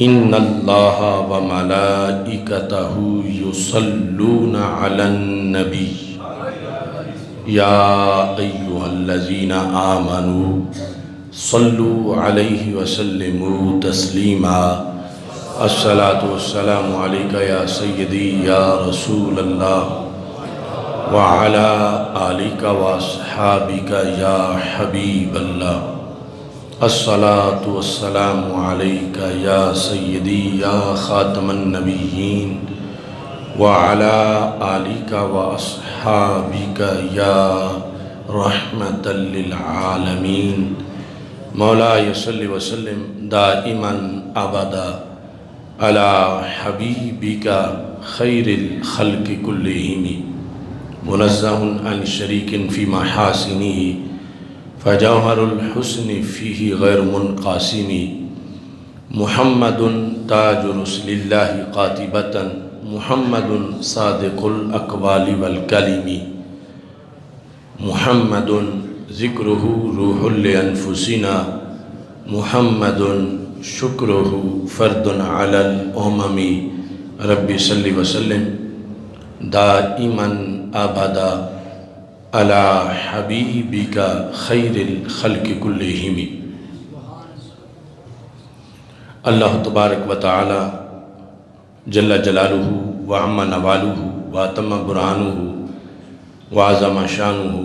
ان اللہ وملائکتہ یصلون علی النبی یا ایہا الذین آمنوا صلوا علیہ وسلموا تسلیما الصلاة والسلام علیک یا سیدی یا رسول اللہ وعلی آلک واصحابک یا حبیب اللہ الصلاة والسلام علیک یا سیدی یا خاتم النبیین وعلی آلک واصحابک یا رحمة للعالمین مولاي صل وسلم دائما ابدا على حبیبک خیر الخلق کلہم منزہ عن شریک فی محاسنہ فجوہر الحسن فیہ غیر منقاسم محمد تاج رسل اللہ قاطبۃ محمد صادق الاقوال والکلم محمد ذکرہ روح لانفسنا محمد شکرہ فرد علی الامم رب صلی وسلم دائما ابدا علی حبیبک خیر الخلق کلہم۔ اللہ تبارک و تعالی جل جلالہ وعم نوالہ واتم برہانہ وعظم شانہ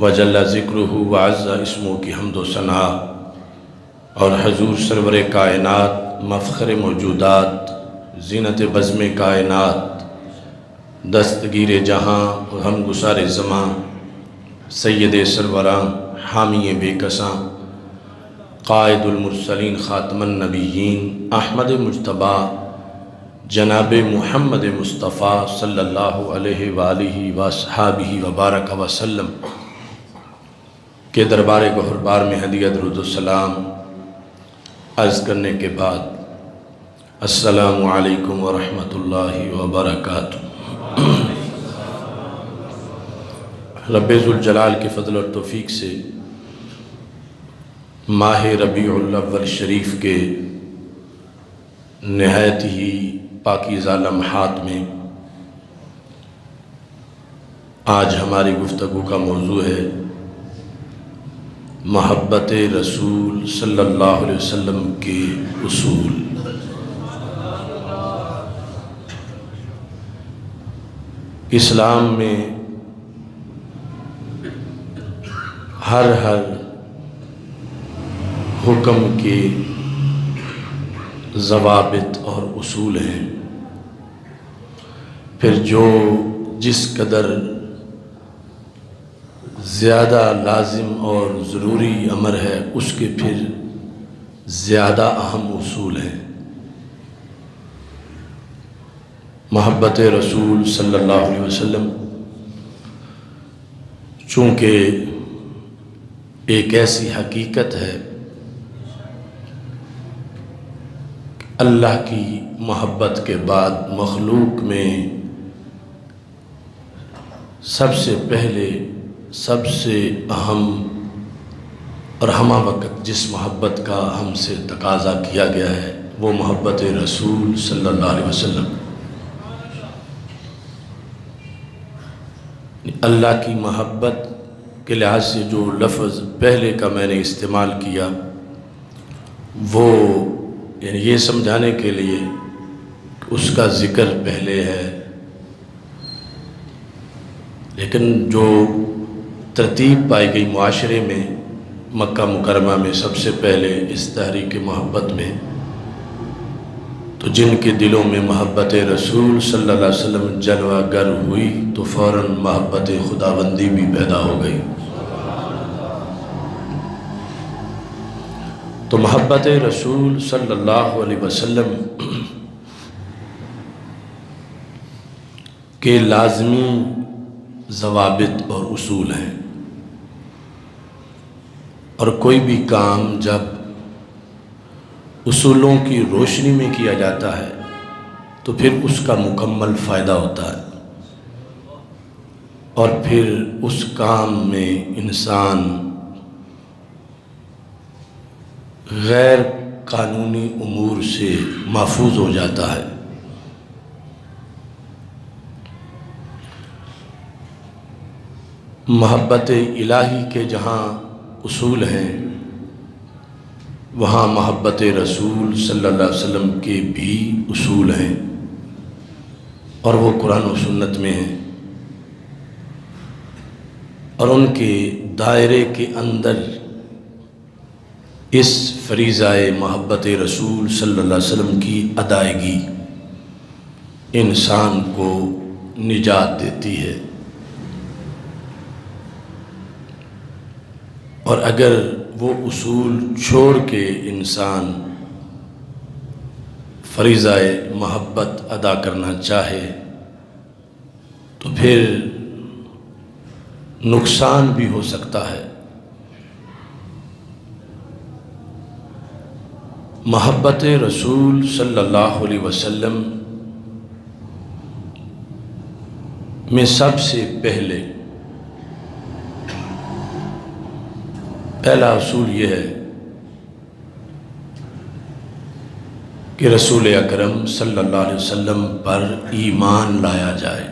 وجل ذکرہ وعز اسمہ کی حمد و ثناء اور حضور سرور کائنات مفخر موجودات زینت بزم کائنات دستگیر جہاں غم گسار زماں سید سروراں حامی بے کساں قائد المرسلین خاتم النبیین احمد مجتبیٰ جناب محمد مصطفیٰ صلی اللہ علیہ وآلہ وصحابہ وبارک وسلم کے دربار گہربار میں ہدیہ درود السلام عرض کرنے کے بعد السلام علیکم ورحمۃ اللہ وبرکاتہ۔ رب ذوالجلال کے فضل اور توفیق سے ماہ ربیع الاول شریف کے نہایت ہی پاکیزہ لمحات میں آج ہماری گفتگو کا موضوع ہے محبت رسول صلی اللہ علیہ وسلم کے اصول۔ اسلام میں ہر حکم کے ضوابط اور اصول ہیں، پھر جو جس قدر زیادہ لازم اور ضروری امر ہے اس کے پھر زیادہ اہم اصول ہیں۔ محبت رسول صلی اللہ علیہ وسلم چونکہ ایک ایسی حقیقت ہے، اللہ کی محبت کے بعد مخلوق میں سب سے پہلے سب سے اہم اور ہمہ وقت جس محبت کا ہم سے تقاضا کیا گیا ہے وہ محبت رسول صلی اللہ علیہ وسلم۔ اللہ کی محبت کے لحاظ سے جو لفظ پہلے کا میں نے استعمال کیا وہ یعنی یہ سمجھانے کے لیے اس کا ذکر پہلے ہے، لیکن جو ترتیب پائی گئی معاشرے میں مکہ مکرمہ میں سب سے پہلے اس تحریک محبت میں، تو جن کے دلوں میں محبت رسول صلی اللہ علیہ وسلم جلوہ گر ہوئی تو فوراً محبت خداوندی بھی پیدا ہو گئی۔ تو محبت رسول صلی اللہ علیہ وسلم کے لازمی ضوابط اور اصول ہیں، اور کوئی بھی کام جب اصولوں کی روشنی میں کیا جاتا ہے تو پھر اس کا مکمل فائدہ ہوتا ہے، اور پھر اس کام میں انسان غیر قانونی امور سے محفوظ ہو جاتا ہے۔ محبت الہی کے جہاں اصول ہیں وہاں محبت رسول صلی اللہ علیہ وسلم کے بھی اصول ہیں، اور وہ قرآن و سنت میں ہیں، اور ان کے دائرے کے اندر اس فریضہ محبت رسول صلی اللہ علیہ وسلم کی ادائیگی انسان کو نجات دیتی ہے۔ اور اگر وہ اصول چھوڑ کے انسان فریضہ محبت ادا کرنا چاہے تو پھر نقصان بھی ہو سکتا ہے۔ محبت رسول صلی اللہ علیہ وسلم میں سب سے پہلا اصول یہ ہے کہ رسول اکرم صلی اللہ علیہ وسلم پر ایمان لایا جائے،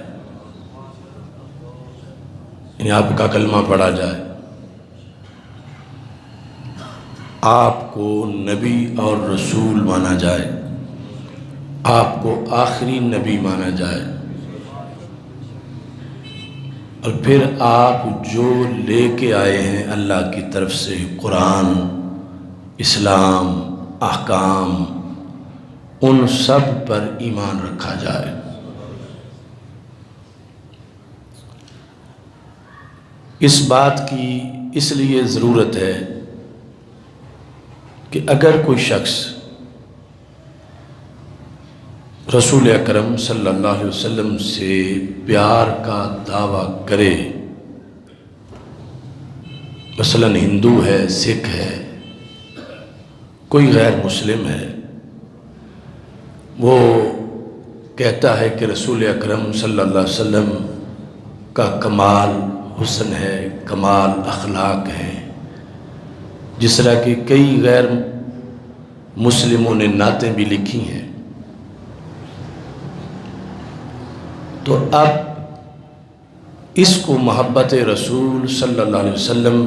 یعنی آپ کا کلمہ پڑھا جائے، آپ کو نبی اور رسول مانا جائے، آپ کو آخری نبی مانا جائے، اور پھر آپ جو لے کے آئے ہیں اللہ کی طرف سے قرآن، اسلام، احکام، ان سب پر ایمان رکھا جائے۔ اس بات کی اس لیے ضرورت ہے کہ اگر کوئی شخص رسول اکرم صلی اللہ علیہ وسلم سے پیار کا دعویٰ کرے، مثلا ہندو ہے، سکھ ہے، کوئی غیر مسلم ہے، وہ کہتا ہے کہ رسول اکرم صلی اللہ علیہ وسلم کا کمال حسن ہے، کمال اخلاق ہے، جس طرح کہ کئی غیر مسلموں نے نعتیں بھی لکھی ہیں، تو اب اس کو محبت رسول صلی اللہ علیہ وسلم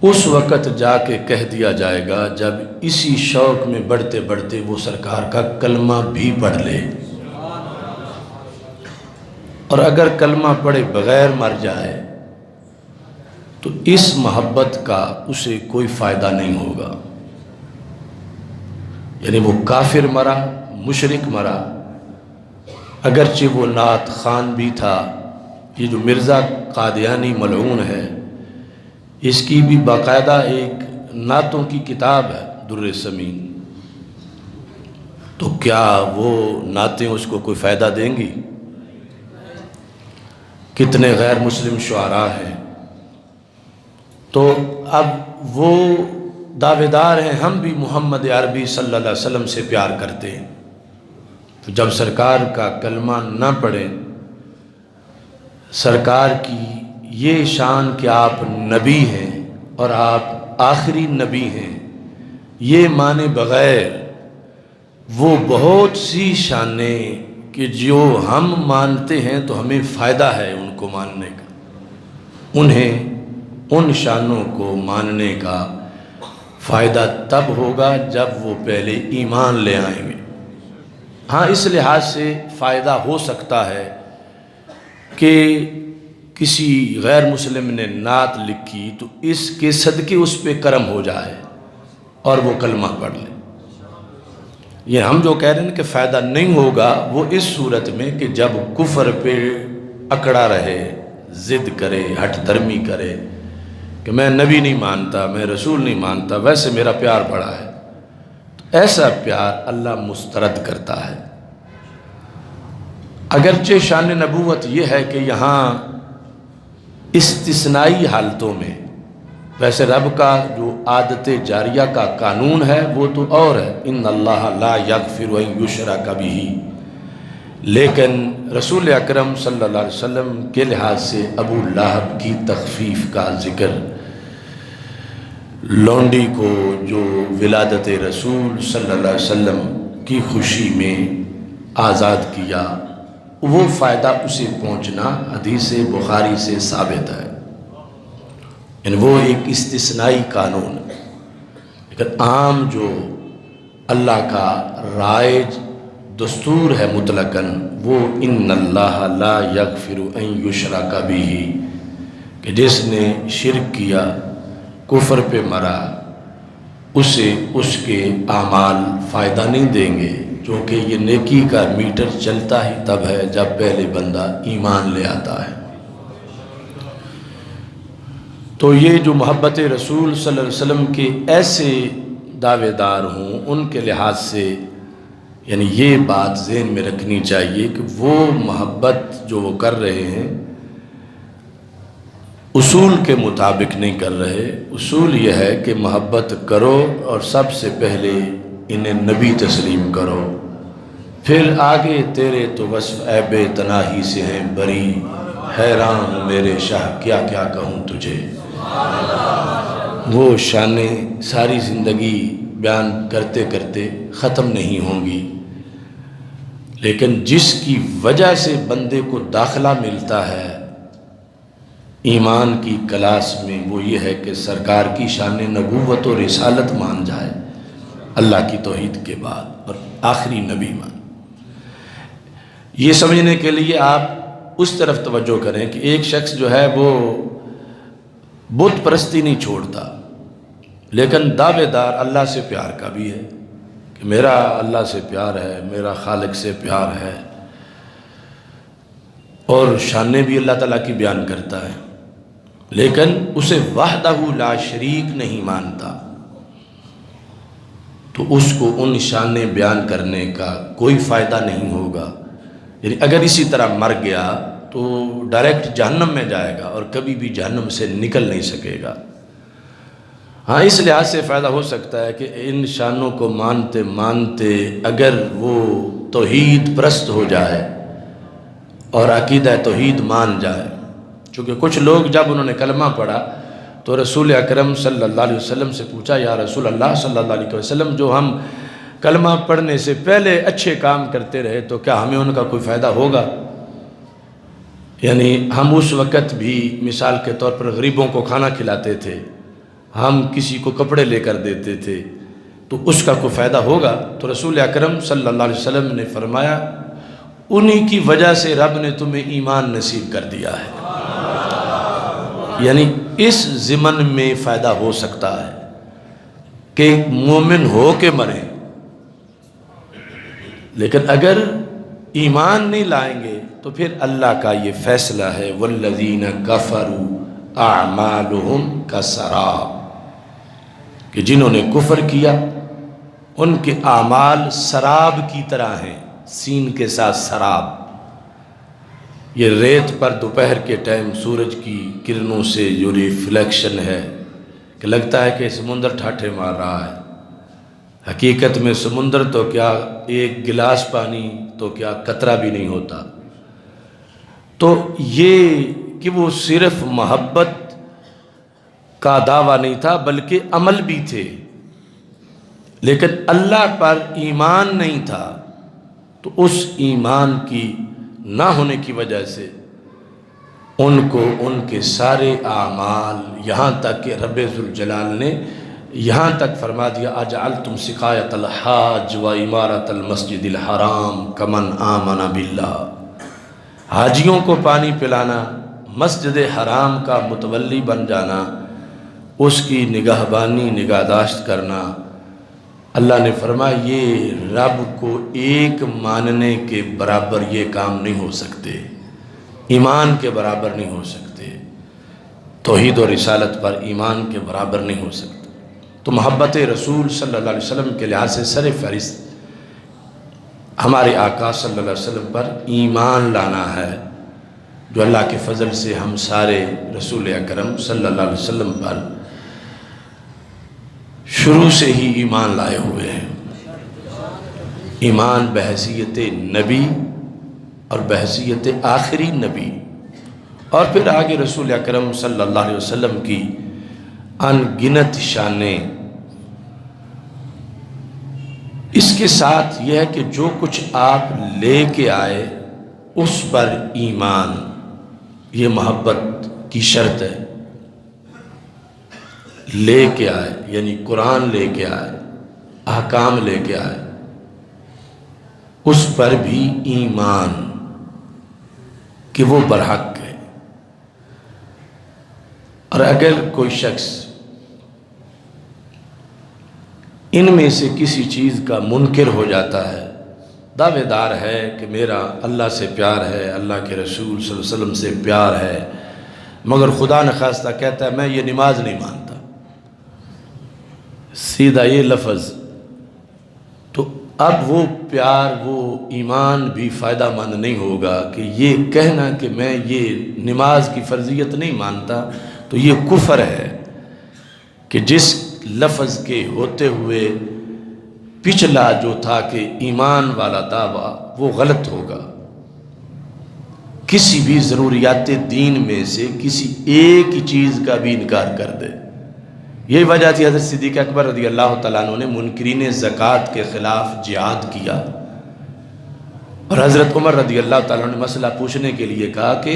اس وقت جا کے کہہ دیا جائے گا جب اسی شوق میں بڑھتے بڑھتے وہ سرکار کا کلمہ بھی پڑھ لے، اور اگر کلمہ پڑھے بغیر مر جائے تو اس محبت کا اسے کوئی فائدہ نہیں ہوگا، یعنی وہ کافر مرا، مشرک مرا، اگرچہ وہ نعت خان بھی تھا۔ یہ جو مرزا قادیانی ملعون ہے، اس کی بھی باقاعدہ ایک نعتوں کی کتاب ہے در ثمین، تو کیا وہ نعتیں اس کو کوئی فائدہ دیں گی؟ کتنے غیر مسلم شعراء ہیں، تو اب وہ دعوے دار ہیں ہم بھی محمد عربی صلی اللہ علیہ وسلم سے پیار کرتے ہیں، تو جب سرکار کا کلمہ نہ پڑھیں، سرکار کی یہ شان کہ آپ نبی ہیں اور آپ آخری نبی ہیں، یہ مانے بغیر وہ بہت سی شانیں کہ جو ہم مانتے ہیں تو ہمیں فائدہ ہے ان کو ماننے کا، انہیں ان شانوں کو ماننے کا فائدہ تب ہوگا جب وہ پہلے ایمان لے آئیں گے۔ ہاں، اس لحاظ سے فائدہ ہو سکتا ہے کہ کسی غیر مسلم نے نعت لکھی تو اس کے صدقے اس پہ کرم ہو جائے اور وہ کلمہ پڑھ لے۔ یہ ہم جو کہہ رہے ہیں کہ فائدہ نہیں ہوگا، وہ اس صورت میں کہ جب کفر پہ اکڑا رہے، ضد کرے، ہٹ درمی کرے کہ میں نبی نہیں مانتا، میں رسول نہیں مانتا، ویسے میرا پیار بڑا ہے، تو ایسا پیار اللہ مسترد کرتا ہے۔ اگرچہ شان نبوت یہ ہے کہ یہاں استثنائی حالتوں میں، ویسے رب کا جو عادت جاریہ کا قانون ہے وہ تو اور ہے، ان اللہ لا یغفر ان یشرک بہ، لیکن رسول اکرم صلی اللہ علیہ وسلم کے لحاظ سے ابو لہب کی تخفیف کا ذکر لونڈی کو جو ولادت رسول صلی اللہ علیہ وسلم کی خوشی میں آزاد کیا، وہ فائدہ اسے پہنچنا حدیث بخاری سے ثابت ہے، یعنی وہ ایک استثنائی قانون ہے۔ لیکن عام جو اللہ کا رائج دستور ہے مطلقاً، وہ ان اللہ لا یغفر ان یشرک بہ، کہ جس نے شرک کیا، کفر پہ مرا، اسے اس کے اعمال فائدہ نہیں دیں گے، کیونکہ یہ نیکی کا میٹر چلتا ہی تب ہے جب پہلے بندہ ایمان لے آتا ہے۔ تو یہ جو محبت رسول صلی اللہ علیہ وسلم کے ایسے دعوے دار ہوں، ان کے لحاظ سے یعنی یہ بات ذہن میں رکھنی چاہیے کہ وہ محبت جو وہ کر رہے ہیں اصول کے مطابق نہیں کر رہے۔ اصول یہ ہے کہ محبت کرو اور سب سے پہلے انہیں نبی تسلیم کرو، پھر آگے تیرے تو وصف عیب تناہی سے ہیں بری، حیران ہوں میرے شاہ کیا کیا کہوں تجھے۔ وہ شانیں ساری زندگی بیان کرتے کرتے ختم نہیں ہوں گی، لیکن جس کی وجہ سے بندے کو داخلہ ملتا ہے ایمان کی کلاس میں، وہ یہ ہے کہ سرکار کی شان نبوت و رسالت مان جائے اللہ کی توحید کے بعد، اور آخری نبی مان۔ یہ سمجھنے کے لیے آپ اس طرف توجہ کریں کہ ایک شخص جو ہے وہ بت پرستی نہیں چھوڑتا، لیکن دعوے دار اللہ سے پیار کا بھی ہے کہ میرا اللہ سے پیار ہے، میرا خالق سے پیار ہے، اور شانیں بھی اللہ تعالیٰ کی بیان کرتا ہے، لیکن اسے وحدہ لا شریک نہیں مانتا، تو اس کو ان شانیں بیان کرنے کا کوئی فائدہ نہیں ہوگا۔ یعنی اگر اسی طرح مر گیا تو ڈائریکٹ جہنم میں جائے گا اور کبھی بھی جہنم سے نکل نہیں سکے گا۔ ہاں، اس لحاظ سے فائدہ ہو سکتا ہے کہ ان شانوں کو مانتے مانتے اگر وہ توحید پرست ہو جائے اور عقیدہ توحید مان جائے، چونکہ کچھ لوگ جب انہوں نے کلمہ پڑھا تو رسول اکرم صلی اللہ علیہ وسلم سے پوچھا، یا رسول اللہ صلی اللہ علیہ وسلم، جو ہم کلمہ پڑھنے سے پہلے اچھے کام کرتے رہے تو کیا ہمیں ان کا کوئی فائدہ ہوگا؟ یعنی ہم اس وقت بھی مثال کے طور پر غریبوں کو کھانا کھلاتے تھے، ہم کسی کو کپڑے لے کر دیتے تھے، تو اس کا کوئی فائدہ ہوگا؟ تو رسول اکرم صلی اللہ علیہ وسلم نے فرمایا، انہی کی وجہ سے رب نے تمہیں ایمان نصیب کر دیا ہے۔ یعنی اس ضمن میں فائدہ ہو سکتا ہے کہ مومن ہو کے مرے، لیکن اگر ایمان نہیں لائیں گے تو پھر اللہ کا یہ فیصلہ ہے، والذین کفروا اعمالہم کسراب، کہ جنہوں نے کفر کیا ان کے اعمال سراب کی طرح ہیں، سین کے ساتھ سراب۔ یہ ریت پر دوپہر کے ٹائم سورج کی کرنوں سے جو ریفلیکشن ہے کہ لگتا ہے کہ سمندر ٹھاٹھے مار رہا ہے، حقیقت میں سمندر تو کیا ایک گلاس پانی تو کیا قطرہ بھی نہیں ہوتا۔ تو یہ کہ وہ صرف محبت کا دعویٰ نہیں تھا بلکہ عمل بھی تھے، لیکن اللہ پر ایمان نہیں تھا، تو اس ایمان کی نہ ہونے کی وجہ سے ان کو ان کے سارے اعمال، یہاں تک کہ رب ذوالجلال نے یہاں تک فرما دیا، اجعلتم سقایۃ الحاج و عمارۃ المسجد الحرام کمن آمن باللہ، حاجیوں کو پانی پلانا، مسجد حرام کا متولی بن جانا، اس کی نگہبانی نگہداشت کرنا، اللہ نے فرمایا یہ رب کو ایک ماننے کے برابر یہ کام نہیں ہو سکتے، ایمان کے برابر نہیں ہو سکتے، توحید و رسالت پر ایمان کے برابر نہیں ہو سکتے۔ تو محبت رسول صلی اللہ علیہ وسلم کے لحاظ سے سر فہرست ہمارے آقا صلی اللہ علیہ وسلم پر ایمان لانا ہے، جو اللہ کے فضل سے ہم سارے رسول اکرم صلی اللہ علیہ وسلم پر شروع سے ہی ایمان لائے ہوئے ہیں۔ ایمان بحیثیت نبی اور بحیثیت آخری نبی، اور پھر آگے رسول اکرم صلی اللہ علیہ وسلم کی ان گنت شانیں۔ اس کے ساتھ یہ ہے کہ جو کچھ آپ لے کے آئے اس پر ایمان، یہ محبت کی شرط ہے۔ لے کے آئے یعنی قرآن لے کے آئے، احکام لے کے آئے، اس پر بھی ایمان کہ وہ برحق ہے۔ اور اگر کوئی شخص ان میں سے کسی چیز کا منکر ہو جاتا ہے، دعوے دار ہے کہ میرا اللہ سے پیار ہے، اللہ کے رسول صلی اللہ علیہ وسلم سے پیار ہے، مگر خدا نخواستہ کہتا ہے میں یہ نماز نہیں مانتا، سیدھا یہ لفظ، تو اب وہ پیار، وہ ایمان بھی فائدہ مند نہیں ہوگا کہ یہ کہنا کہ میں یہ نماز کی فرضیت نہیں مانتا، تو یہ کفر ہے کہ جس لفظ کے ہوتے ہوئے پچھلا جو تھا کہ ایمان والا دعویٰ وہ غلط ہوگا۔ کسی بھی ضروریات دین میں سے کسی ایک ہی چیز کا بھی انکار کر دے۔ یہی وجہ تھی حضرت صدیق اکبر رضی اللہ تعالیٰ عنہ نے منکرین زکوٰۃ کے خلاف جہاد کیا، اور حضرت عمر رضی اللہ تعالیٰ عنہ نے مسئلہ پوچھنے کے لیے کہا کہ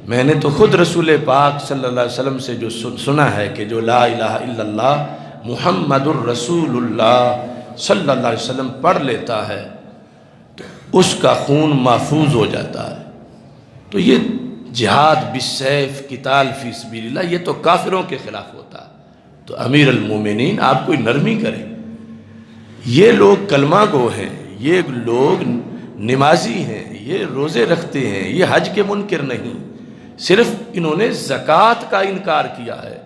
میں نے تو خود رسول پاک صلی اللہ علیہ وسلم سے جو سنا ہے کہ جو لا الہ الا اللہ محمد الرسول اللہ صلی اللہ علیہ وسلم پڑھ لیتا ہے تو اس کا خون محفوظ ہو جاتا ہے۔ تو یہ جہاد بالسیف قتال فی سبیل اللہ، یہ تو کافروں کے خلاف ہوتا ہے۔ تو امیر المومنین آپ کوئی نرمی کریں، یہ لوگ کلمہ گو ہیں، یہ لوگ نمازی ہیں، یہ روزے رکھتے ہیں، یہ حج کے منکر نہیں، صرف انہوں نے زکوٰۃ کا انکار کیا ہے،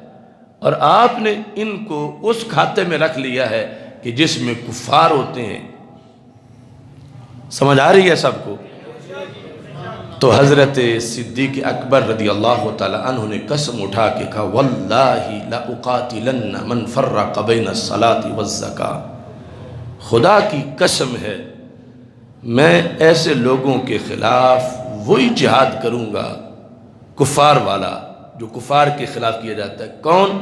اور آپ نے ان کو اس کھاتے میں رکھ لیا ہے کہ جس میں کفار ہوتے ہیں۔ سمجھ آ رہی ہے سب کو؟ تو حضرت صدیق اکبر رضی اللہ تعالی عنہ نے قسم اٹھا کے کہا واللہ لأقاتلن من فرق بین الصلاۃ والزکاۃ، خدا کی قسم ہے میں ایسے لوگوں کے خلاف وہی جہاد کروں گا کفار والا جو کفار کے خلاف کیا جاتا ہے۔ کون؟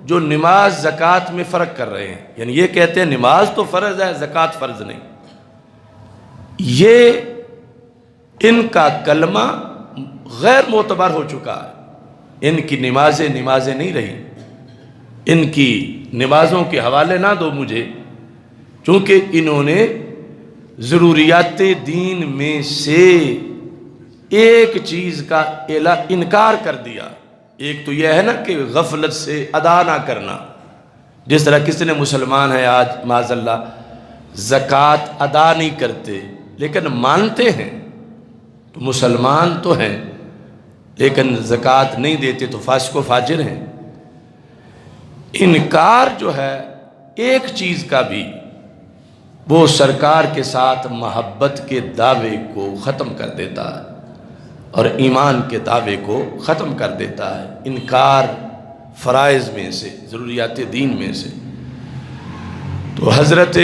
جو نماز زکوٰۃ میں فرق کر رہے ہیں، یعنی یہ کہتے ہیں نماز تو فرض ہے زکوٰۃ فرض نہیں، یہ ان کا کلمہ غیر معتبر ہو چکا ہے، ان کی نمازیں نہیں رہی، ان کی نمازوں کے حوالے نہ دو مجھے، چونکہ انہوں نے ضروریات دین میں سے ایک چیز کا انکار کر دیا۔ ایک تو یہ ہے نا کہ غفلت سے ادا نہ کرنا، جس طرح کسی نے مسلمان ہے آج معاذ اللہ زکوٰۃ ادا نہیں کرتے لیکن مانتے ہیں، تو مسلمان تو ہیں لیکن زکوٰۃ نہیں دیتے تو فاسق و فاجر ہیں۔ انکار جو ہے ایک چیز کا بھی وہ سرکار کے ساتھ محبت کے دعوے کو ختم کر دیتا ہے اور ایمان کے دعوے کو ختم کر دیتا ہے۔ انکار فرائض میں سے، ضروریات دین میں سے۔ تو حضرت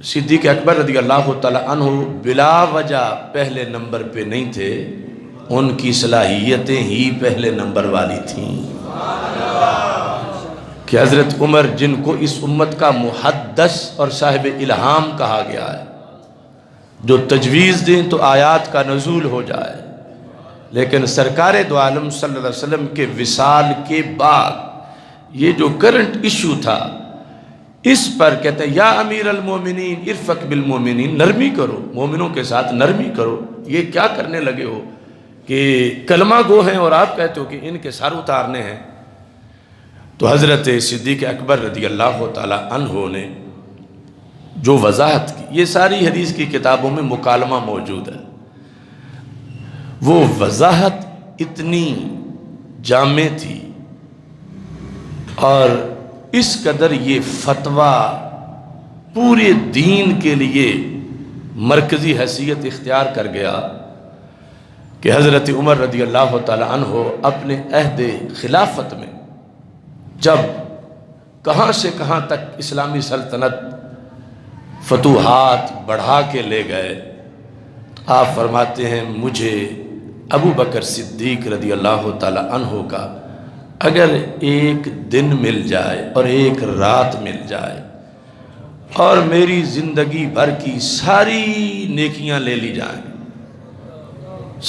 صدیق اکبر رضی اللہ تعالی عنہ بلا وجہ پہلے نمبر پہ نہیں تھے، ان کی صلاحیتیں ہی پہلے نمبر والی تھیں کہ حضرت عمر جن کو اس امت کا محدث اور صاحب الہام کہا گیا ہے، جو تجویز دیں تو آیات کا نزول ہو جائے، لیکن سرکار دو عالم صلی اللہ علیہ وسلم کے وصال کے بعد یہ جو کرنٹ ایشو تھا اس پر کہتے ہیں یا امیر المومنین ارفق بالمومنین، نرمی کرو، مومنوں کے ساتھ نرمی کرو، یہ کیا کرنے لگے ہو کہ کلمہ گو ہیں اور آپ کہتے ہو کہ ان کے سر اتارنے ہیں۔ تو حضرت صدیق اکبر رضی اللہ تعالی عنہ نے جو وضاحت کی، یہ ساری حدیث کی کتابوں میں مکالمہ موجود ہے، وہ وضاحت اتنی جامع تھی اور اس قدر یہ فتویٰ پورے دین کے لیے مرکزی حیثیت اختیار کر گیا کہ حضرت عمر رضی اللہ تعالی عنہ اپنے عہد خلافت میں جب کہاں سے کہاں تک اسلامی سلطنت فتوحات بڑھا کے لے گئے، آپ فرماتے ہیں مجھے ابو بکر صدیق رضی اللہ تعالی عنہ کا اگر ایک دن مل جائے اور ایک رات مل جائے اور میری زندگی بھر کی ساری نیکیاں لے لی جائیں،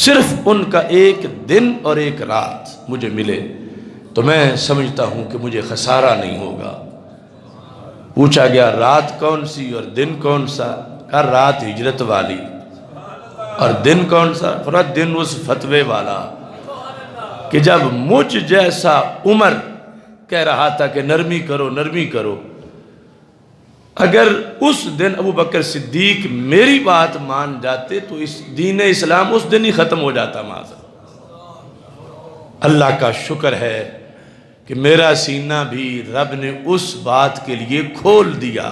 صرف ان کا ایک دن اور ایک رات مجھے ملے تو میں سمجھتا ہوں کہ مجھے خسارہ نہیں ہوگا۔ پوچھا گیا رات کون سی اور دن کون سا؟ کہا رات ہجرت والی، اور دن کون سا؟ فرمایا دن اس فتوے والا کہ جب مجھ جیسا عمر کہہ رہا تھا کہ نرمی کرو نرمی کرو، اگر اس دن ابو بکر صدیق میری بات مان جاتے تو اس دین اسلام اس دن ہی ختم ہو جاتا معاذ۔ اللہ کا شکر ہے کہ میرا سینہ بھی رب نے اس بات کے لیے کھول دیا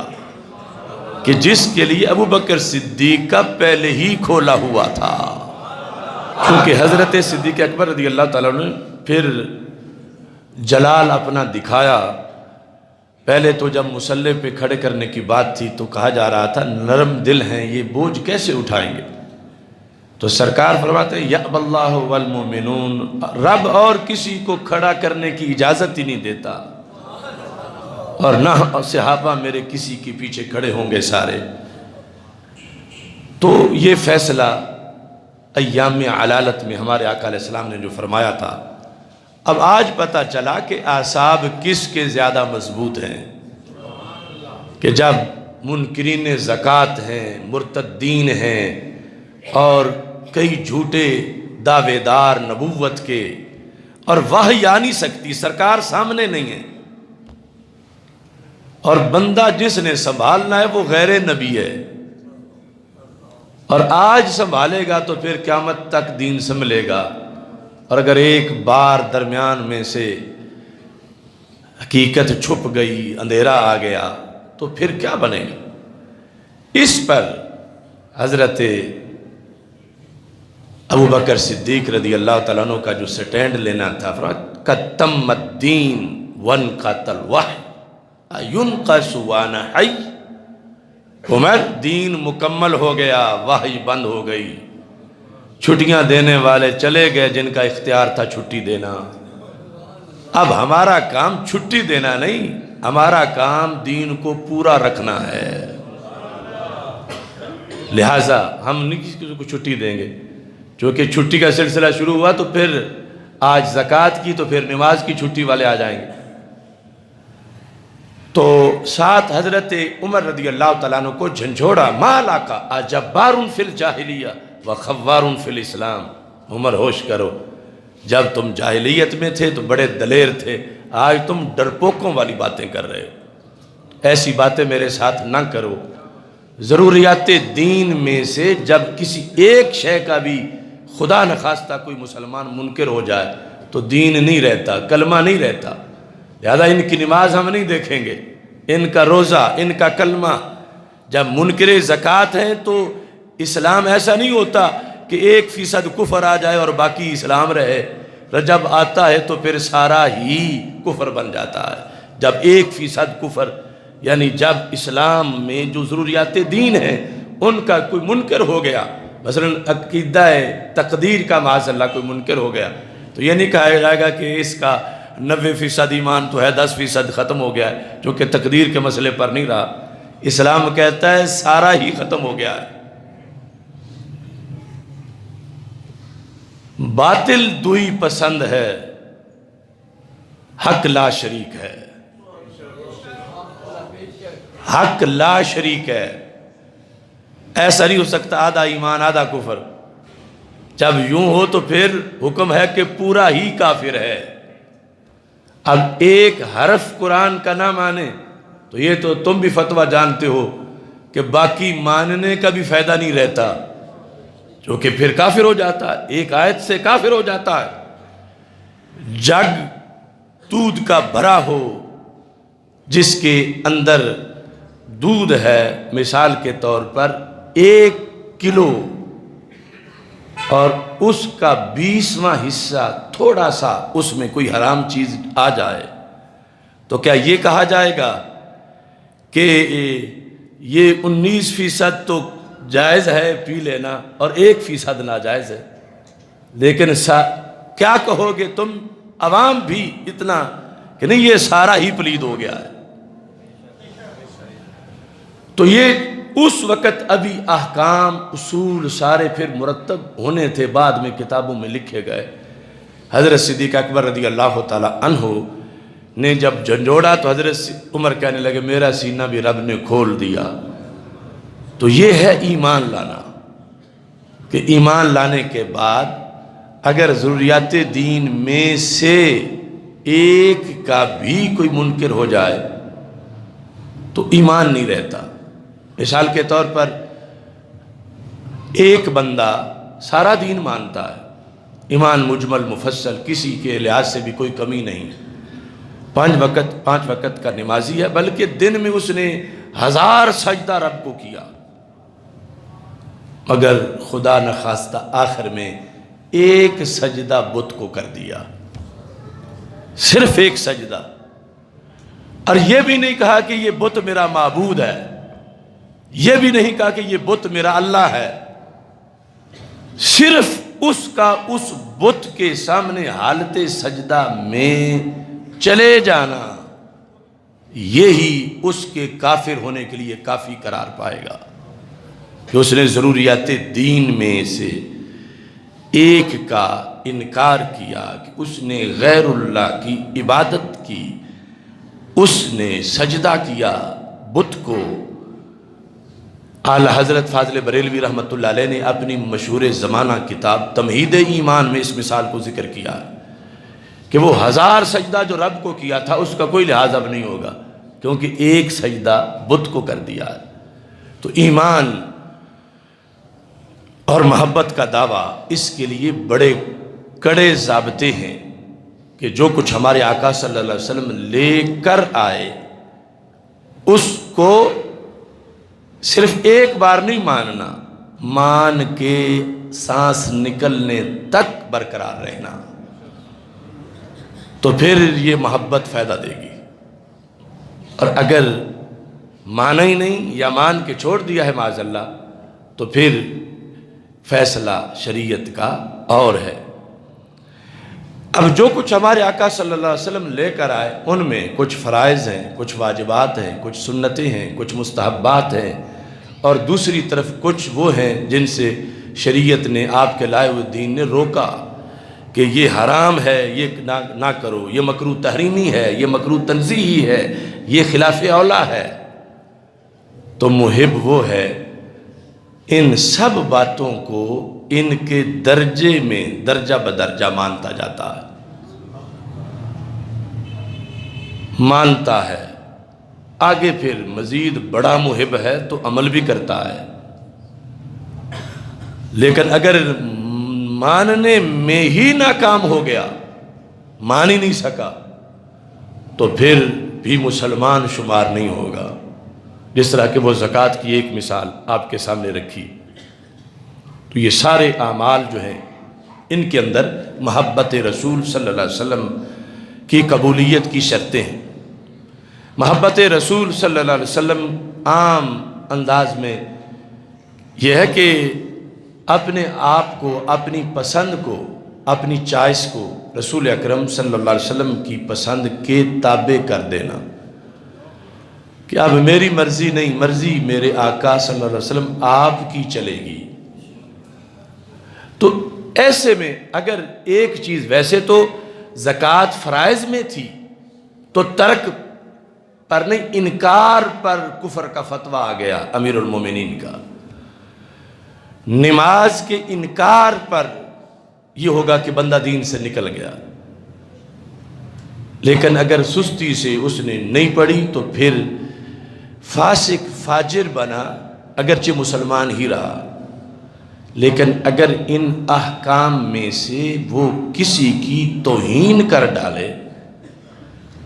کہ جس کے لیے ابو بکر صدیق کا پہلے ہی کھولا ہوا تھا۔ کیونکہ حضرت صدیق اکبر رضی اللہ تعالیٰ نے پھر جلال اپنا دکھایا۔ پہلے تو جب مصلی پہ کھڑے کرنے کی بات تھی تو کہا جا رہا تھا نرم دل ہیں، یہ بوجھ کیسے اٹھائیں گے؟ تو سرکار فرماتے ہیں یأبی اللہ والمؤمنون، رب اور کسی کو کھڑا کرنے کی اجازت ہی نہیں دیتا، اور نہ صحابہ میرے کسی کے پیچھے کھڑے ہوں گے سارے۔ تو یہ فیصلہ ایام علالت میں ہمارے آقا علیہ السلام نے جو فرمایا تھا، اب آج پتہ چلا کہ اعصاب کس کے زیادہ مضبوط ہیں، کہ جب منکرین زکوٰۃ ہیں، مرتدین ہیں اور کئی جھوٹے دعوے دار نبوت کے، اور وحی آ نہیں سکتی، سرکار سامنے نہیں ہے، اور بندہ جس نے سنبھالنا ہے وہ غیر نبی ہے، اور آج سنبھالے گا تو پھر قیامت تک دین سنبھلے گا، اور اگر ایک بار درمیان میں سے حقیقت چھپ گئی، اندھیرا آ گیا تو پھر کیا بنے گا؟ اس پر حضرت ابو بکر صدیق رضی اللہ تعالیٰ عنہ کا جو سٹینڈ لینا تھا، فرمایا قد تم الدین وانقطع الوحی ینقص وانا حی، عمر دین مکمل ہو گیا، وحی بند ہو گئی، چھٹیاں دینے والے چلے گئے جن کا اختیار تھا چھٹی دینا، اب ہمارا کام چھٹی دینا نہیں، ہمارا کام دین کو پورا رکھنا ہے، لہٰذا ہم نہیں کسی کو چھٹی دیں گے، چونکہ چھٹی کا سلسلہ شروع ہوا تو پھر آج زکوٰۃ کی تو پھر نماز کی چھٹی والے آ جائیں گے۔ تو ساتھ حضرت عمر رضی اللہ تعالیٰ عنہ کو جھنجھوڑا، مالا کا اجبار فی الجاہلیہ وخوار فی الاسلام، عمر ہوش کرو، جب تم جاہلیت میں تھے تو بڑے دلیر تھے، آج تم ڈرپوکوں والی باتیں کر رہے ہو، ایسی باتیں میرے ساتھ نہ کرو۔ ضروریات دین میں سے جب کسی ایک شے کا بھی خدا نخواستہ کوئی مسلمان منکر ہو جائے تو دین نہیں رہتا، کلمہ نہیں رہتا، لہذا ان کی نماز ہم نہیں دیکھیں گے، ان کا روزہ، ان کا کلمہ۔ جب منکر زکوٰۃ ہیں تو اسلام ایسا نہیں ہوتا کہ 1% کفر آ جائے اور باقی اسلام رہے، جب آتا ہے تو پھر سارا ہی کفر بن جاتا ہے۔ جب 1% کفر، یعنی جب اسلام میں جو ضروریات دین ہیں ان کا کوئی منکر ہو گیا، مثلا عقیدہ تقدیر کا معاذ اللہ کوئی منکر ہو گیا، تو یہ نہیں کہا جائے گا کہ اس کا 90% ایمان تو ہے، 10% ختم ہو گیا ہے، جو کہ تقدیر کے مسئلے پر نہیں رہا۔ اسلام کہتا ہے سارا ہی ختم ہو گیا ہے۔ باطل دوئی پسند ہے، حق لا شریک ہے، حق لا شریک ہے، ایسا نہیں ہو سکتا آدھا ایمان آدھا کفر، جب یوں ہو تو پھر حکم ہے کہ پورا ہی کافر ہے۔ اب ایک حرف قرآن کا نہ مانے تو یہ تو تم بھی فتویٰ جانتے ہو کہ باقی ماننے کا بھی فائدہ نہیں رہتا، جو کہ پھر کافر ہو جاتا ہے، ایک آیت سے کافر ہو جاتا ہے۔ جگ دودھ کا بھرا ہو جس کے اندر دودھ ہے، مثال کے طور پر 1 کلو، اور اس کا 20واں حصہ تھوڑا سا اس میں کوئی حرام چیز آ جائے تو کیا یہ کہا جائے گا کہ یہ 19% تو جائز ہے پی لینا اور 1% ناجائز ہے؟ لیکن کیا کہو گے تم عوام بھی اتنا کہ نہیں یہ سارا ہی پلید ہو گیا ہے. تو یہ اس وقت ابھی احکام اصول سارے پھر مرتب ہونے تھے، بعد میں کتابوں میں لکھے گئے. حضرت صدیق اکبر رضی اللہ تعالی عنہ نے جب جھنجھوڑا تو حضرت عمر کہنے لگے میرا سینہ بھی رب نے کھول دیا. تو یہ ہے ایمان لانا، کہ ایمان لانے کے بعد اگر ضروریات دین میں سے ایک کا بھی کوئی منکر ہو جائے تو ایمان نہیں رہتا. مثال کے طور پر ایک بندہ سارا دین مانتا ہے، ایمان مجمل مفصل، کسی کے لحاظ سے بھی کوئی کمی نہیں، 5 وقت کا نمازی ہے، بلکہ دن میں اس نے 1000 سجدہ رب کو کیا، مگر خدا نخواستہ آخر میں ایک سجدہ بت کو کر دیا، صرف ایک سجدہ. اور یہ بھی نہیں کہا کہ یہ بت میرا معبود ہے، یہ بھی نہیں کہا کہ یہ بت میرا اللہ ہے، صرف اس کا اس بت کے سامنے حالت سجدہ میں چلے جانا یہی اس کے کافر ہونے کے لیے کافی قرار پائے گا کہ اس نے ضروریات دین میں سے ایک کا انکار کیا، کہ اس نے غیر اللہ کی عبادت کی، اس نے سجدہ کیا بت کو. اعلیٰ حضرت فاضل بریلوی رحمۃ اللہ علیہ نے اپنی مشہور زمانہ کتاب تمہید ایمان میں اس مثال کو ذکر کیا کہ وہ 1000 سجدہ جو رب کو کیا تھا اس کا کوئی لحاظ اب نہیں ہوگا، کیونکہ ایک سجدہ بت کو کر دیا. تو ایمان اور محبت کا دعویٰ اس کے لیے بڑے کڑے ضابطے ہیں کہ جو کچھ ہمارے آقا صلی اللہ علیہ وسلم لے کر آئے اس کو صرف ایک بار نہیں ماننا، مان کے سانس نکلنے تک برقرار رہنا، تو پھر یہ محبت فائدہ دے گی. اور اگر مانا ہی نہیں یا مان کے چھوڑ دیا ہے معاذ اللہ تو پھر فیصلہ شریعت کا اور ہے. اب جو کچھ ہمارے آقا صلی اللہ علیہ وسلم لے کر آئے ان میں کچھ فرائض ہیں، کچھ واجبات ہیں، کچھ سنتیں ہیں، کچھ مستحبات ہیں، اور دوسری طرف کچھ وہ ہیں جن سے شریعت نے آپ کے لائے ہوئے دین نے روکا کہ یہ حرام ہے، یہ نہ کرو، یہ مکروہ تحریمی ہے، یہ مکروہ تنزیہی ہے، یہ خلاف اولا ہے. تو محب وہ ہے ان سب باتوں کو ان کے درجے میں درجہ بدرجہ مانتا جاتا ہے، مانتا ہے. آگے پھر مزید بڑا محب ہے تو عمل بھی کرتا ہے، لیکن اگر ماننے میں ہی ناکام ہو گیا، مان ہی نہیں سکا، تو پھر بھی مسلمان شمار نہیں ہوگا. جس طرح کہ وہ زکوٰۃ کی ایک مثال آپ کے سامنے رکھی. تو یہ سارے اعمال جو ہیں ان کے اندر محبت رسول صلی اللہ علیہ وسلم کی قبولیت کی شرطیں ہیں. محبت رسول صلی اللہ علیہ وسلم عام انداز میں یہ ہے کہ اپنے آپ کو، اپنی پسند کو، اپنی چوائس کو رسول اکرم صلی اللہ علیہ وسلم کی پسند کے تابع کر دینا، کہ اب میری مرضی نہیں، مرضی میرے آقا صلی اللہ علیہ وسلم آپ کی چلے گی. تو ایسے میں اگر ایک چیز، ویسے تو زکوٰۃ فرائض میں تھی تو ترک پر نہیں، انکار پر کفر کا فتویٰ آ گیا امیر المومنین کا. نماز کے انکار پر یہ ہوگا کہ بندہ دین سے نکل گیا، لیکن اگر سستی سے اس نے نہیں پڑھی تو پھر فاسق فاجر بنا، اگرچہ مسلمان ہی رہا، لیکن اگر ان احکام میں سے وہ کسی کی توہین کر ڈالے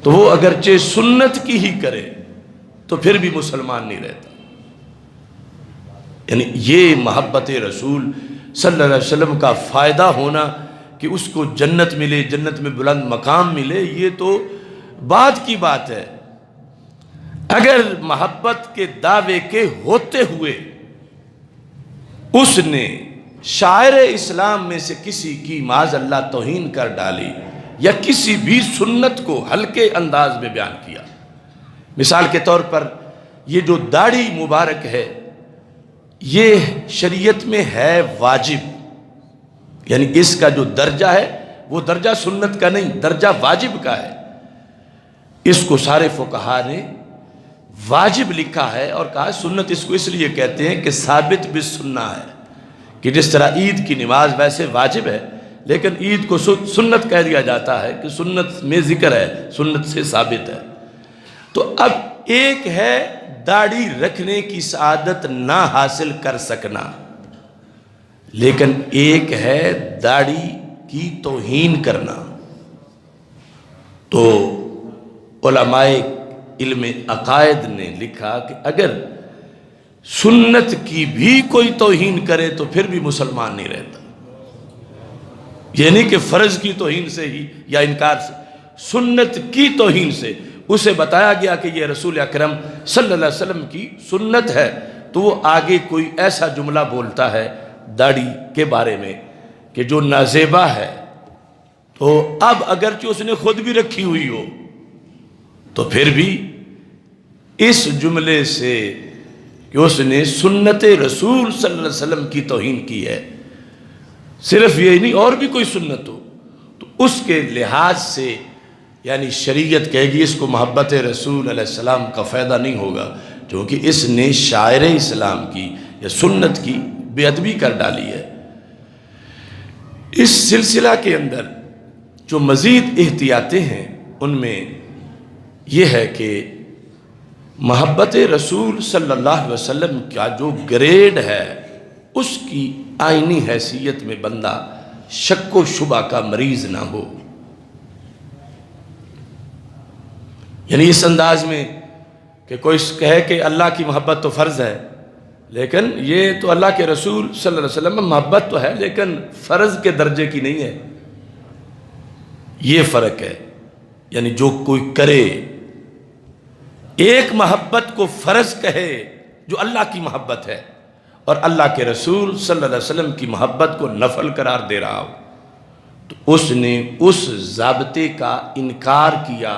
تو وہ اگرچہ سنت کی ہی کرے تو پھر بھی مسلمان نہیں رہتا. یعنی یہ محبت رسول صلی اللہ علیہ وسلم کا فائدہ ہونا کہ اس کو جنت ملے، جنت میں بلند مقام ملے، یہ تو بعد کی بات ہے. اگر محبت کے دعوے کے ہوتے ہوئے اس نے شاعر اسلام میں سے کسی کی معاذ اللہ توہین کر ڈالی یا کسی بھی سنت کو ہلکے انداز میں بیان کیا۔ مثال کے طور پر یہ جو داڑھی مبارک ہے یہ شریعت میں ہے واجب، یعنی اس کا جو درجہ ہے وہ درجہ سنت کا نہیں، درجہ واجب کا ہے۔ اس کو سارے فقہا نے واجب لکھا ہے اور کہا سنت اس کو اس لیے کہتے ہیں کہ ثابت بالسنہ ہے، کہ جس طرح عید کی نماز ویسے واجب ہے لیکن عید کو سنت کہہ دیا جاتا ہے کہ سنت میں ذکر ہے، سنت سے ثابت ہے۔ تو اب ایک ہے داڑھی رکھنے کی سعادت نہ حاصل کر سکنا، لیکن ایک ہے داڑھی کی توہین کرنا۔ تو علماء علم عقائد نے لکھا کہ اگر سنت کی بھی کوئی توہین کرے تو پھر بھی مسلمان نہیں رہتا، یعنی کہ فرض کی توہین سے ہی یا انکار سے، سنت کی توہین سے اسے بتایا گیا کہ یہ رسول اکرم صلی اللہ علیہ وسلم کی سنت ہے، تو وہ آگے کوئی ایسا جملہ بولتا ہے داڑھی کے بارے میں کہ جو نازیبا ہے، تو اب اگرچہ اس نے خود بھی رکھی ہوئی ہو تو پھر بھی اس جملے سے کہ اس نے سنت رسول صلی اللہ علیہ وسلم کی توہین کی ہے، صرف یہ نہیں اور بھی کوئی سنت ہو تو اس کے لحاظ سے یعنی شریعت کہے گی اس کو محبت رسول علیہ السلام کا فائدہ نہیں ہوگا، کیونکہ اس نے شاعر اسلام کی یا سنت کی بے ادبی کر ڈالی ہے۔ اس سلسلہ کے اندر جو مزید احتیاطیں ہیں ان میں یہ ہے کہ محبت رسول صلی اللہ علیہ وسلم کا جو گریڈ ہے اس کی آئینی حیثیت میں بندہ شک و شبہ کا مریض نہ ہو، یعنی اس انداز میں کہ کوئی کہے کہ اللہ کی محبت تو فرض ہے لیکن یہ تو اللہ کے رسول صلی اللہ علیہ وسلم میں محبت تو ہے لیکن فرض کے درجے کی نہیں ہے، یہ فرق ہے۔ یعنی جو کوئی کرے ایک محبت کو فرض کہے جو اللہ کی محبت ہے اور اللہ کے رسول صلی اللہ علیہ وسلم کی محبت کو نفل قرار دے رہا ہو تو اس نے اس ضابطے کا انکار کیا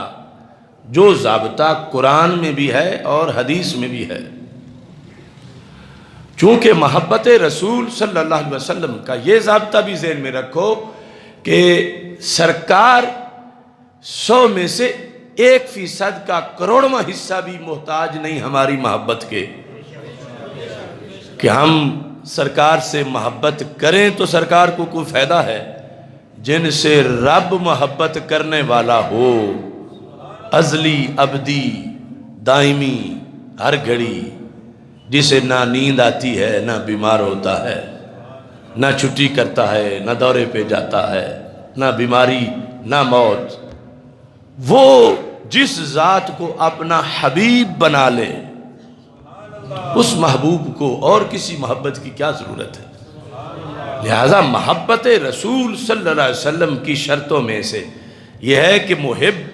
جو ضابطہ قرآن میں بھی ہے اور حدیث میں بھی ہے۔ چونکہ محبت رسول صلی اللہ علیہ وسلم کا یہ ضابطہ بھی ذہن میں رکھو کہ سرکار 100 میں سے 1% کا کروڑواں حصہ بھی محتاج نہیں ہماری محبت کے، کہ ہم سرکار سے محبت کریں تو سرکار کو کوئی فائدہ ہے؟ جن سے رب محبت کرنے والا ہو، ازلی ابدی دائمی ہر گھڑی، جسے نہ نیند آتی ہے نہ بیمار ہوتا ہے، نہ چھٹی کرتا ہے نہ دورے پہ جاتا ہے، نہ بیماری نہ موت، وہ جس ذات کو اپنا حبیب بنا لے اس محبوب کو اور کسی محبت کی کیا ضرورت ہے؟ لہذا محبت رسول صلی اللہ علیہ وسلم کی شرطوں میں سے یہ ہے کہ محب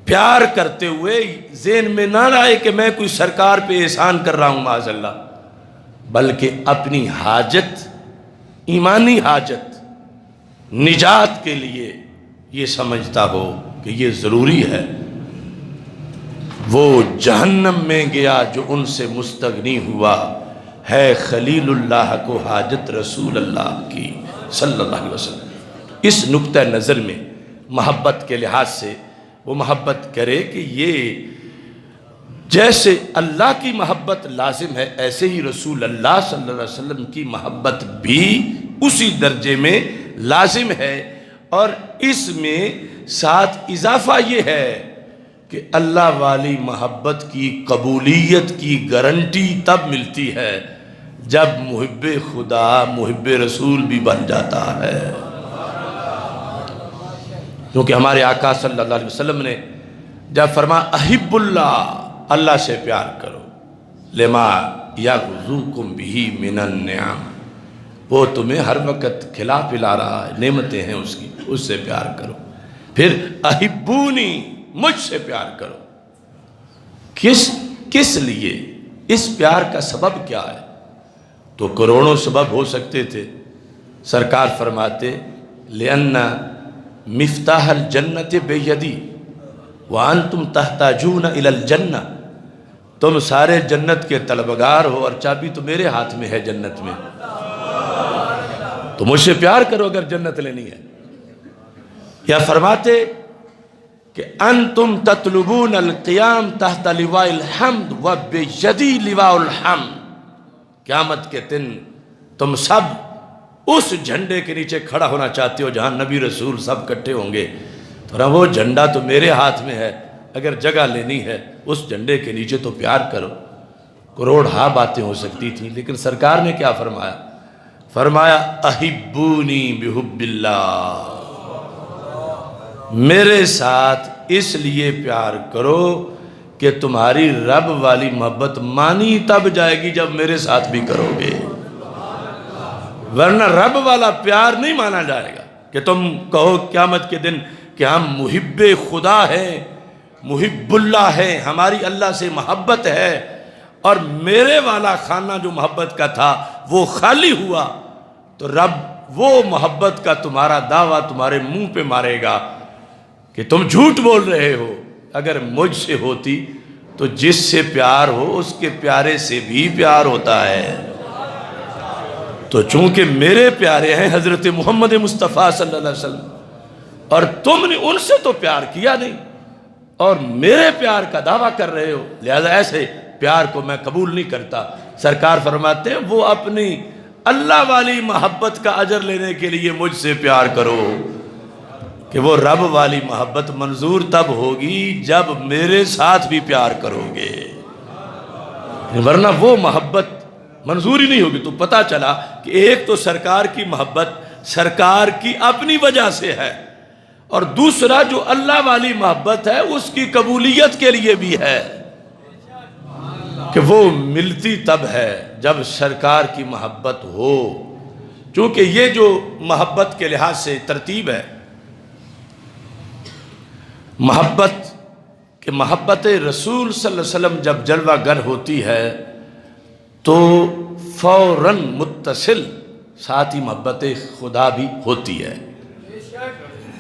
پیار کرتے ہوئے ذہن میں نہ رہے کہ میں کوئی سرکار پہ احسان کر رہا ہوں معاذ اللہ، بلکہ اپنی حاجت، ایمانی حاجت، نجات کے لیے یہ سمجھتا ہو کہ یہ ضروری ہے۔ وہ جہنم میں گیا جو ان سے مستغنی ہوا، ہے خلیل اللہ کو حاجت رسول اللہ کی صلی اللہ علیہ وسلم۔ اس نقطہ نظر میں محبت کے لحاظ سے وہ محبت کرے کہ یہ جیسے اللہ کی محبت لازم ہے ایسے ہی رسول اللہ صلی اللہ علیہ وسلم کی محبت بھی اسی درجے میں لازم ہے، اور اس میں ساتھ اضافہ یہ ہے کہ اللہ والی محبت کی قبولیت کی گارنٹی تب ملتی ہے جب محب خدا محب رسول بھی بن جاتا ہے، کیونکہ ہمارے آقا صلی اللہ علیہ وسلم نے جب فرمایا احب اللہ سے پیار کرو، لما یغزوکم بہ من النعم، وہ تمہیں ہر وقت کھلا پلا رہا ہے، نعمتیں ہیں اس کی، اس سے پیار کرو۔ پھر احبونی، مجھ سے پیار کرو۔ کس لیے؟ اس پیار کا سبب کیا ہے؟ تو کروڑوں سبب ہو سکتے تھے، سرکار فرماتے لِأَنَّ مفتاح الجنت بیدی وانتم تحتاجون الی الجنہ، تم سارے جنت کے طلبگار ہو اور چابی تو میرے ہاتھ میں ہے جنت میں، تو مجھ سے پیار کرو اگر جنت لینی ہے۔ یا فرماتے کہ انتم تطلبون القیام تحت لواء الحمد وبیدی لواء الحمد، قیامت کے دن تم سب اس جھنڈے کے نیچے کھڑا ہونا چاہتے ہو جہاں نبی رسول سب کٹھے ہوں گے، تو وہ جھنڈا تو میرے ہاتھ میں ہے، اگر جگہ لینی ہے اس جھنڈے کے نیچے تو پیار کرو۔ کروڑ ہاں باتیں ہو سکتی تھیں، لیکن سرکار نے کیا فرمایا؟ فرمایا احبونی بحب اللہ، میرے ساتھ اس لیے پیار کرو کہ تمہاری رب والی محبت مانی تب جائے گی جب میرے ساتھ بھی کرو گے، ورنہ رب والا پیار نہیں مانا جائے گا کہ تم کہو قیامت کے دن کہ ہم محب خدا ہیں، محب اللہ ہے، ہماری اللہ سے محبت ہے، اور میرے والا خانہ جو محبت کا تھا وہ خالی ہوا، تو رب وہ محبت کا تمہارا دعویٰ تمہارے منہ پہ مارے گا کہ تم جھوٹ بول رہے ہو، اگر مجھ سے ہوتی تو جس سے پیار ہو اس کے پیارے سے بھی پیار ہوتا ہے، تو چونکہ میرے پیارے ہیں حضرت محمد مصطفیٰ صلی اللہ علیہ وسلم، اور تم نے ان سے تو پیار کیا نہیں اور میرے پیار کا دعویٰ کر رہے ہو، لہذا ایسے پیار کو میں قبول نہیں کرتا۔ سرکار فرماتے ہیں وہ اپنی اللہ والی محبت کا اجر لینے کے لیے مجھ سے پیار کرو، کہ وہ رب والی محبت منظور تب ہوگی جب میرے ساتھ بھی پیار کرو گے، ورنہ وہ محبت منظور ہی نہیں ہوگی۔ تو پتہ چلا کہ ایک تو سرکار کی محبت سرکار کی اپنی وجہ سے ہے، اور دوسرا جو اللہ والی محبت ہے اس کی قبولیت کے لیے بھی ہے، کہ وہ ملتی تب ہے جب سرکار کی محبت ہو۔ چونکہ یہ جو محبت کے لحاظ سے ترتیب ہے، محبت رسول صلی اللہ علیہ وسلم جب جلوہ گر ہوتی ہے تو فوراً متصل ساتھ ہی محبت خدا بھی ہوتی ہے۔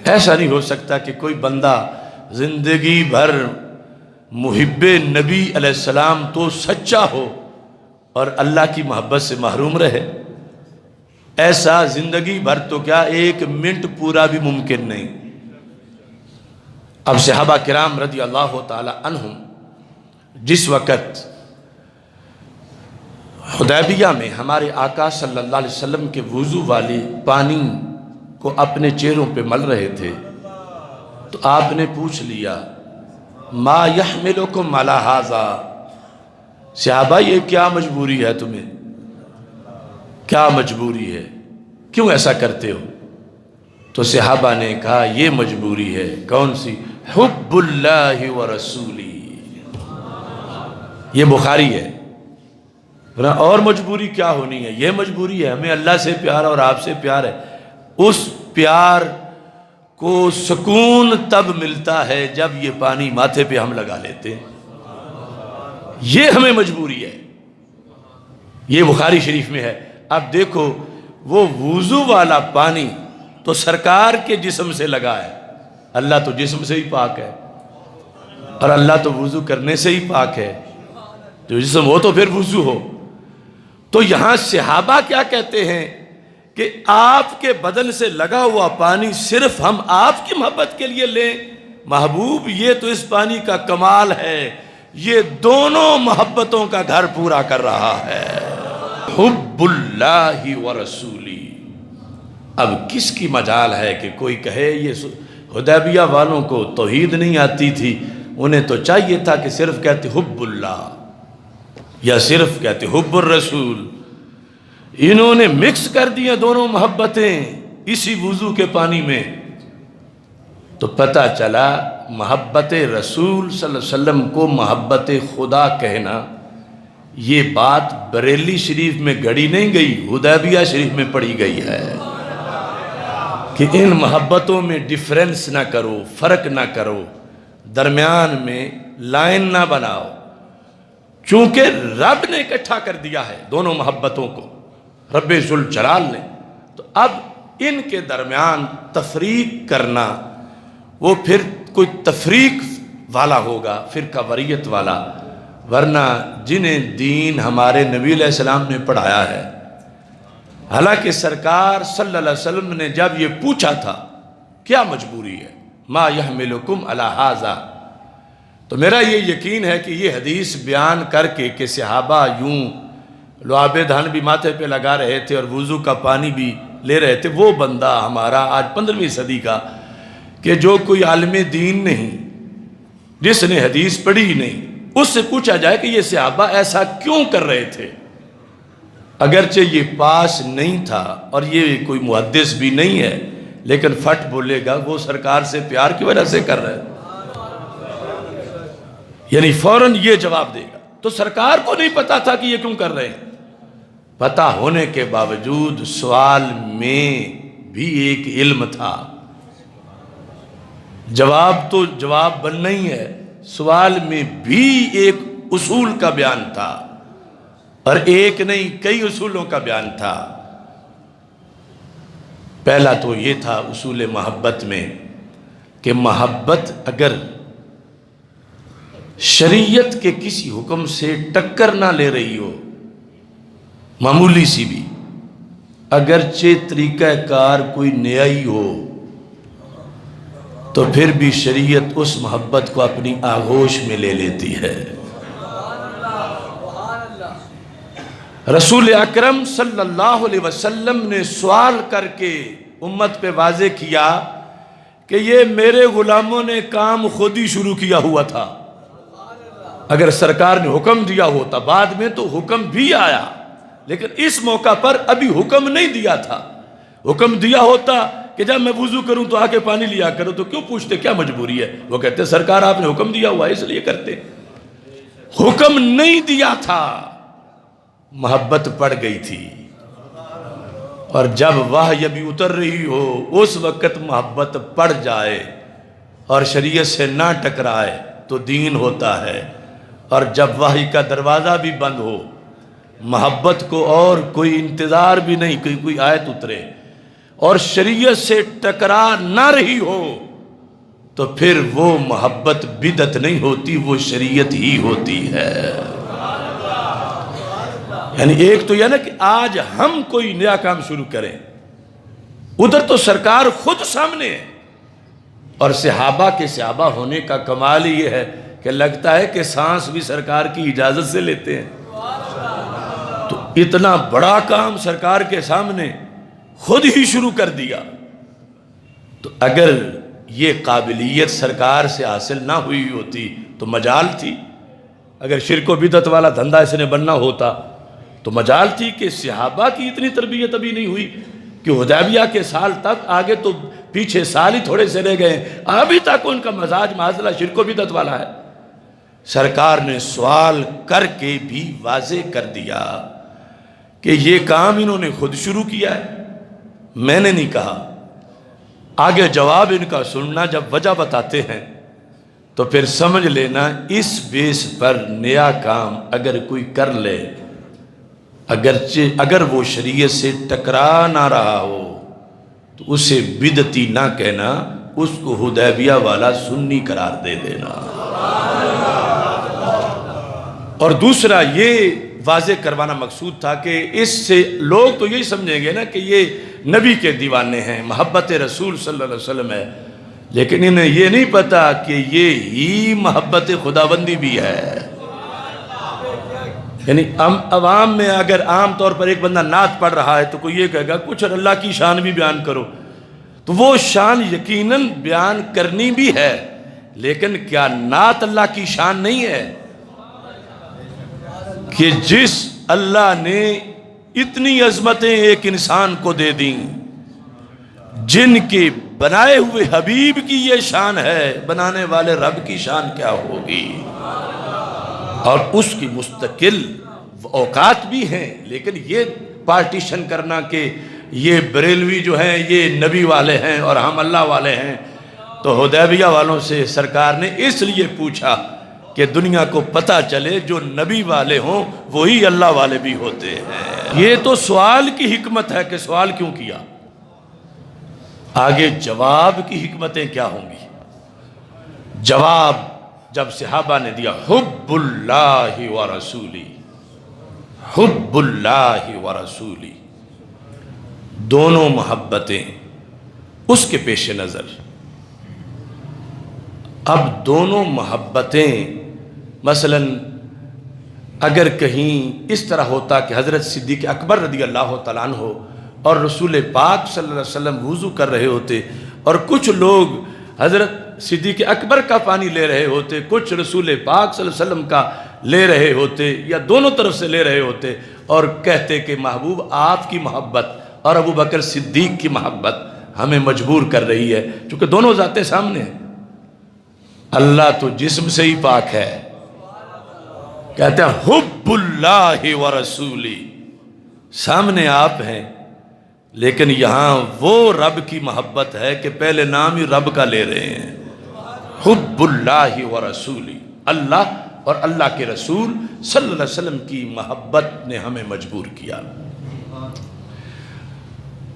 ایسا نہیں ہو سکتا کہ کوئی بندہ زندگی بھر محب نبی علیہ السلام تو سچا ہو اور اللہ کی محبت سے محروم رہے، ایسا زندگی بھر تو کیا ایک منٹ پورا بھی ممکن نہیں۔ اب صحابہ کرام رضی اللہ تعالی عنہم جس وقت حدیبیہ میں ہمارے آقا صلی اللہ علیہ وسلم کے وضو والی پانی کو اپنے چہروں پہ مل رہے تھے، تو آپ نے پوچھ لیا ما یحملکم علی ھذا، صحابہ یہ کیا مجبوری ہے تمہیں، کیا مجبوری ہے، کیوں ایسا کرتے ہو؟ تو صحابہ نے کہا یہ مجبوری ہے، کون سی؟ حب اللہ ورسولی، یہ بخاری ہے، اور مجبوری کیا ہونی ہے؟ یہ مجبوری ہے، ہمیں اللہ سے پیار اور آپ سے پیار ہے۔ اس پیار کو سکون تب ملتا ہے جب یہ پانی ماتھے پہ ہم لگا لیتے ہیں، یہ ہمیں مجبوری ہے، یہ بخاری شریف میں ہے۔ اب دیکھو وہ وضو والا پانی تو سرکار کے جسم سے لگا ہے، اللہ تو جسم سے ہی پاک ہے، اور اللہ تو وضو کرنے سے ہی پاک ہے، جو جسم ہو تو پھر وضو ہو۔ تو یہاں صحابہ کیا کہتے ہیں کہ آپ کے بدن سے لگا ہوا پانی صرف ہم آپ کی محبت کے لیے لیں؟ محبوب یہ تو اس پانی کا کمال ہے، یہ دونوں محبتوں کا گھر پورا کر رہا ہے، حب اللہ ورسولی۔ اب کس کی مجال ہے کہ کوئی کہے یہ حدیبیہ والوں کو توحید نہیں آتی تھی، انہیں تو چاہیے تھا کہ صرف کہتے حب اللہ یا صرف کہتے حب الرسول، انہوں نے مکس کر دیا دونوں محبتیں اسی وضو کے پانی میں، تو پتہ چلا محبت رسول صلی اللہ علیہ وسلم کو محبت خدا کہنا، یہ بات بریلی شریف میں گڑی نہیں گئی، حدیبیہ شریف میں پڑھی گئی ہے کہ ان محبتوں میں ڈیفرنس نہ کرو، فرق نہ کرو، درمیان میں لائن نہ بناؤ، چونکہ رب نے اکٹھا کر دیا ہے دونوں محبتوں کو، رب ذوالجلال نے۔ تو اب ان کے درمیان تفریق کرنا وہ پھر کوئی تفریق والا ہوگا، فرقہ واریت والا، ورنہ جنہیں دین ہمارے نبی علیہ السلام نے پڑھایا ہے، حالانکہ سرکار صلی اللہ علیہ وسلم نے جب یہ پوچھا تھا کیا مجبوری ہے، ما یحملکم علی ھذا، تو میرا یہ یقین ہے کہ یہ حدیث بیان کر کے کہ صحابہ یوں لعاب دہن بھی ماتھے پہ لگا رہے تھے اور وضو کا پانی بھی لے رہے تھے، وہ بندہ ہمارا آج 15ویں صدی کا کہ جو کوئی عالم دین نہیں، جس نے حدیث پڑھی نہیں، اس سے پوچھا جائے کہ یہ صحابہ ایسا کیوں کر رہے تھے، اگرچہ یہ پاس نہیں تھا اور یہ کوئی محدث بھی نہیں ہے، لیکن فٹ بولے گا وہ سرکار سے پیار کی وجہ سے کر رہے ہیں، یعنی فوراً یہ جواب دے گا۔ تو سرکار کو نہیں پتا تھا کہ یہ کیوں کر رہے ہیں، پتہ ہونے کے باوجود سوال میں بھی ایک علم تھا، جواب تو جواب بننا ہی ہے، سوال میں بھی ایک اصول کا بیان تھا، اور ایک نہیں کئی اصولوں کا بیان تھا۔ پہلا تو یہ تھا اصول محبت میں کہ محبت اگر شریعت کے کسی حکم سے ٹکر نہ لے رہی ہو، معمولی سی بھی، اگرچہ طریقہ کار کوئی نیا ہی ہو، تو پھر بھی شریعت اس محبت کو اپنی آغوش میں لے لیتی ہے۔ رسول اکرم صلی اللہ علیہ وسلم نے سوال کر کے امت پہ واضح کیا کہ یہ میرے غلاموں نے کام خود ہی شروع کیا ہوا تھا، اگر سرکار نے حکم دیا ہوتا بعد میں تو حکم بھی آیا، لیکن اس موقع پر ابھی حکم نہیں دیا تھا، حکم دیا ہوتا کہ جب میں وضو کروں تو آ کے پانی لیا کرو تو کیوں پوچھتے کیا مجبوری ہے، وہ کہتے سرکار آپ نے حکم دیا ہوا ہے اس لیے کرتے، حکم نہیں دیا تھا، محبت پڑ گئی تھی، اور جب وحی ابھی اتر رہی ہو اس وقت محبت پڑ جائے اور شریعت سے نہ ٹکرائے تو دین ہوتا ہے، اور جب وحی کا دروازہ بھی بند ہو، محبت کو اور کوئی انتظار بھی نہیں کہ کوئی آیت اترے، اور شریعت سے ٹکرا نہ رہی ہو، تو پھر وہ محبت بدعت نہیں ہوتی، وہ شریعت ہی ہوتی ہے۔ یعنی ایک تو یہ نا کہ آج ہم کوئی نیا کام شروع کریں، ادھر تو سرکار خود سامنے ہے، اور صحابہ کے صحابہ ہونے کا کمال یہ ہے کہ لگتا ہے کہ سانس بھی سرکار کی اجازت سے لیتے ہیں، تو اتنا بڑا کام سرکار کے سامنے خود ہی شروع کر دیا، تو اگر یہ قابلیت سرکار سے حاصل نہ ہوئی ہوتی تو مجال تھی، اگر شرک و بدعت والا دھندا اس نے بننا ہوتا تو مجال تھی کہ صحابہ کی اتنی تربیت ابھی نہیں ہوئی کہ حدیبیہ کے سال تک، آگے تو پیچھے سال ہی تھوڑے سے رہ گئے، ابھی تک ان کا مزاج معاذلہ شرک و بدعت والا ہے۔ سرکار نے سوال کر کے بھی واضح کر دیا کہ یہ کام انہوں نے خود شروع کیا ہے، میں نے نہیں کہا۔ آگے جواب ان کا سننا، جب وجہ بتاتے ہیں تو پھر سمجھ لینا اس بیس پر نیا کام اگر کوئی کر لے، اگر وہ شریعت سے ٹکرا نہ رہا ہو تو اسے بدعتی نہ کہنا، اس کو حدیبیہ والا سنی قرار دے دینا۔ اور دوسرا یہ واضح کروانا مقصود تھا کہ اس سے لوگ تو یہی سمجھیں گے نا کہ یہ نبی کے دیوانے ہیں، محبت رسول صلی اللہ علیہ وسلم ہے، لیکن انہیں یہ نہیں پتا کہ یہ ہی محبت خداوندی بھی ہے۔ یعنی عوام میں اگر عام طور پر ایک بندہ نعت پڑھ رہا ہے تو کوئی یہ کہے گا کچھ اللہ کی شان بھی بیان کرو، تو وہ شان یقیناً بیان کرنی بھی ہے، لیکن کیا نعت اللہ کی شان نہیں ہے کہ جس اللہ نے اتنی عظمتیں ایک انسان کو دے دیں، جن کے بنائے ہوئے حبیب کی یہ شان ہے، بنانے والے رب کی شان کیا ہوگی؟ اور اس کی مستقل اوقات بھی ہیں، لیکن یہ پارٹیشن کرنا کہ یہ بریلوی جو ہیں یہ نبی والے ہیں اور ہم اللہ والے ہیں، تو حدیبیہ والوں سے سرکار نے اس لیے پوچھا کہ دنیا کو پتہ چلے جو نبی والے ہوں وہی اللہ والے بھی ہوتے ہیں۔ یہ تو سوال کی حکمت ہے کہ سوال کیوں کیا، آگے جواب کی حکمتیں کیا ہوں گی؟ جواب جب صحابہ نے دیا حب اللہ و رسولی، حب اللہ و رسولی، دونوں محبتیں اس کے پیش نظر، اب دونوں محبتیں مثلا اگر کہیں اس طرح ہوتا کہ حضرت صدیق اکبر رضی اللہ تعالیٰ عنہ اور رسول پاک صلی اللہ علیہ وسلم وضو کر رہے ہوتے اور کچھ لوگ حضرت صدیق اکبر کا پانی لے رہے ہوتے، کچھ رسول پاک صلی اللہ علیہ وسلم کا لے رہے ہوتے یا دونوں طرف سے لے رہے ہوتے اور کہتے کہ محبوب آپ کی محبت اور ابو بکر صدیق کی محبت ہمیں مجبور کر رہی ہے، چونکہ دونوں ذاتیں سامنے ہیں۔ اللہ تو جسم سے ہی پاک ہے، کہتے ہیں حب اللہ و رسولی، سامنے آپ ہیں لیکن یہاں وہ رب کی محبت ہے کہ پہلے نام ہی رب کا لے رہے ہیں، حب اللہ و رسولی، اللہ اور اللہ کے رسول صلی اللہ علیہ وسلم کی محبت نے ہمیں مجبور کیا۔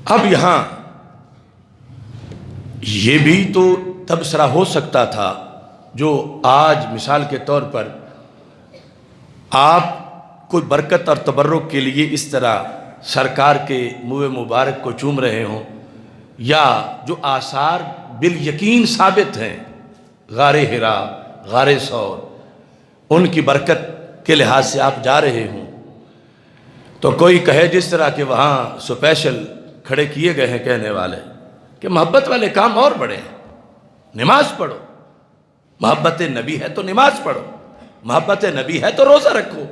اب یہاں یہ بھی تو تبصرہ ہو سکتا تھا جو آج مثال کے طور پر آپ کوئی برکت اور تبرک کے لیے اس طرح سرکار کے منہ مبارک کو چوم رہے ہوں، یا جو آثار بالیقین ثابت ہیں، غار حرا، غار ثور، ان کی برکت کے لحاظ سے آپ جا رہے ہوں، تو کوئی کہے جس طرح کہ وہاں سپیشل کھڑے کیے گئے ہیں کہنے والے کہ محبت والے کام اور بڑے ہیں، نماز پڑھو، محبت نبی ہے تو نماز پڑھو، محبت نبی ہے تو روزہ رکھو،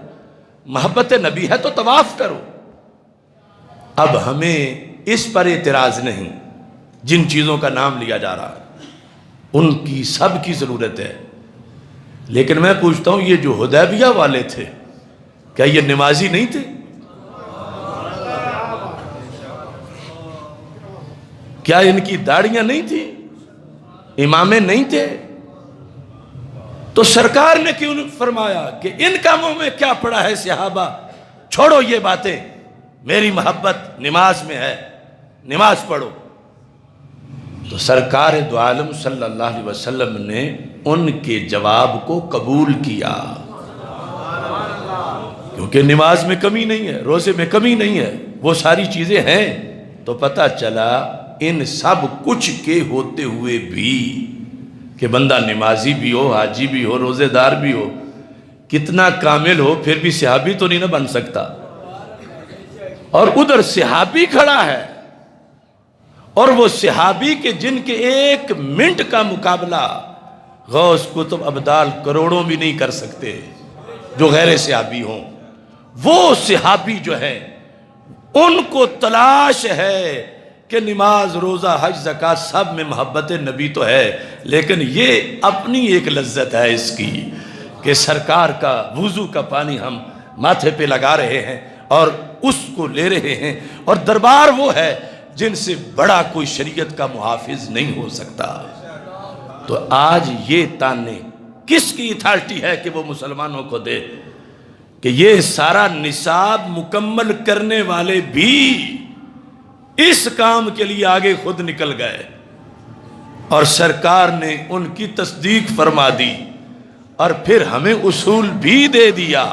محبت نبی ہے تو طواف کرو۔ اب ہمیں اس پر اعتراض نہیں، جن چیزوں کا نام لیا جا رہا ہے ان کی سب کی ضرورت ہے، لیکن میں پوچھتا ہوں یہ جو حدیبیہ والے تھے کیا یہ نمازی نہیں تھے؟ کیا ان کی داڑیاں نہیں تھیں؟ امامیں نہیں تھے؟ تو سرکار نے کیوں فرمایا کہ ان کاموں میں کیا پڑا ہے صحابہ، چھوڑو یہ باتیں، میری محبت نماز میں ہے، نماز پڑھو۔ تو سرکار دو عالم صلی اللہ علیہ وسلم نے ان کے جواب کو قبول کیا، کیونکہ نماز میں کمی نہیں ہے، روزے میں کمی نہیں ہے، وہ ساری چیزیں ہیں۔ تو پتہ چلا ان سب کچھ کے ہوتے ہوئے بھی کہ بندہ نمازی بھی ہو، حاجی بھی ہو، روزے دار بھی ہو، کتنا کامل ہو، پھر بھی صحابی تو نہیں نہ بن سکتا۔ اور ادھر صحابی کھڑا ہے، اور وہ صحابی کے جن کے ایک منٹ کا مقابلہ غوث کتب ابدال کروڑوں بھی نہیں کر سکتے جو غیر صحابی ہوں، وہ صحابی جو ہے ان کو تلاش ہے کہ نماز، روزہ، حج، زکوٰۃ سب میں محبت نبی تو ہے، لیکن یہ اپنی ایک لذت ہے اس کی کہ سرکار کا وضو کا پانی ہم ماتھے پہ لگا رہے ہیں اور اس کو لے رہے ہیں، اور دربار وہ ہے جن سے بڑا کوئی شریعت کا محافظ نہیں ہو سکتا۔ تو آج یہ تانے کس کی اتھارٹی ہے کہ وہ مسلمانوں کو دے کہ یہ سارا نصاب مکمل کرنے والے بھی اس کام کے لیے آگے خود نکل گئے اور سرکار نے ان کی تصدیق فرما دی اور پھر ہمیں اصول بھی دے دیا۔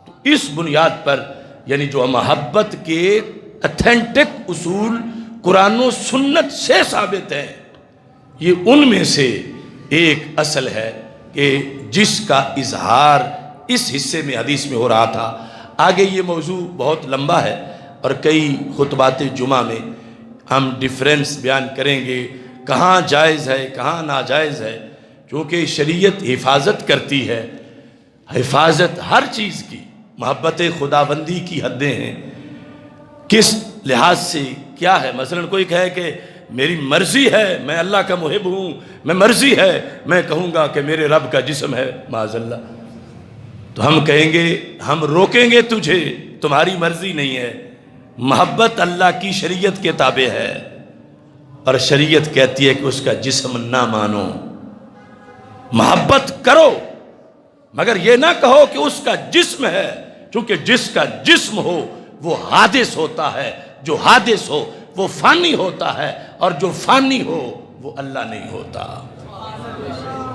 تو اس بنیاد پر یعنی جو محبت کے اتھینٹک اصول قرآن و سنت سے ثابت ہیں، یہ ان میں سے ایک اصل ہے کہ جس کا اظہار اس حصے میں حدیث میں ہو رہا تھا۔ آگے یہ موضوع بہت لمبا ہے اور کئی خطبات جمعہ میں ہم ڈیفرنس بیان کریں گے، کہاں جائز ہے کہاں ناجائز ہے، چونکہ شریعت حفاظت کرتی ہے، حفاظت ہر چیز کی، محبت خداوندی کی حدیں ہیں، کس لحاظ سے کیا ہے۔ مثلا کوئی کہے کہ میری مرضی ہے، میں اللہ کا محب ہوں، میں مرضی ہے میں کہوں گا کہ میرے رب کا جسم ہے، معاذ اللہ، تو ہم کہیں گے ہم روکیں گے تجھے، تمہاری مرضی نہیں ہے، محبت اللہ کی شریعت کے تابع ہے، اور شریعت کہتی ہے کہ اس کا جسم نہ مانو، محبت کرو مگر یہ نہ کہو کہ اس کا جسم ہے، چونکہ جس کا جسم ہو وہ حادث ہوتا ہے، جو حادث ہو وہ فانی ہوتا ہے، اور جو فانی ہو وہ اللہ نہیں ہوتا۔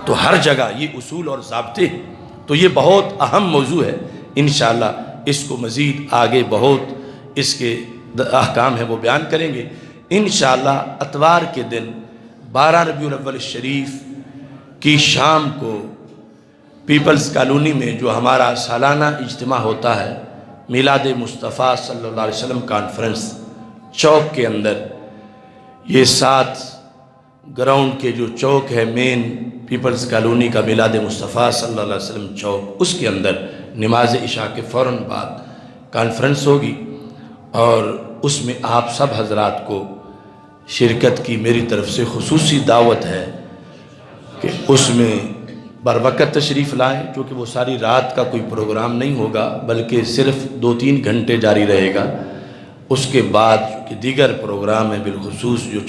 تو ہر جگہ یہ اصول اور ضابطے ہیں۔ تو یہ بہت اہم موضوع ہے، انشاءاللہ اس کو مزید آگے بہت اس کے احکام ہیں وہ بیان کریں گے انشاءاللہ۔ اتوار کے دن 12 ربیع الاول شریف کی شام کو پیپلز کالونی میں جو ہمارا سالانہ اجتماع ہوتا ہے، میلاد مصطفیٰ صلی اللہ علیہ وسلم کانفرنس، چوک کے اندر، یہ 7 گراؤنڈ کے جو چوک ہے مین پیپلز کالونی کا، میلاد مصطفیٰ صلی اللہ علیہ وسلم چوک، اس کے اندر نماز عشاء کے فوراً بعد کانفرنس ہوگی، اور اس میں آپ سب حضرات کو شرکت کی میری طرف سے خصوصی دعوت ہے کہ اس میں بر وقت تشریف لائیں، کیونکہ وہ ساری رات کا کوئی پروگرام نہیں ہوگا بلکہ صرف 2-3 گھنٹے جاری رہے گا۔ اس کے بعد کہ دیگر پروگرام ہیں، بالخصوص جو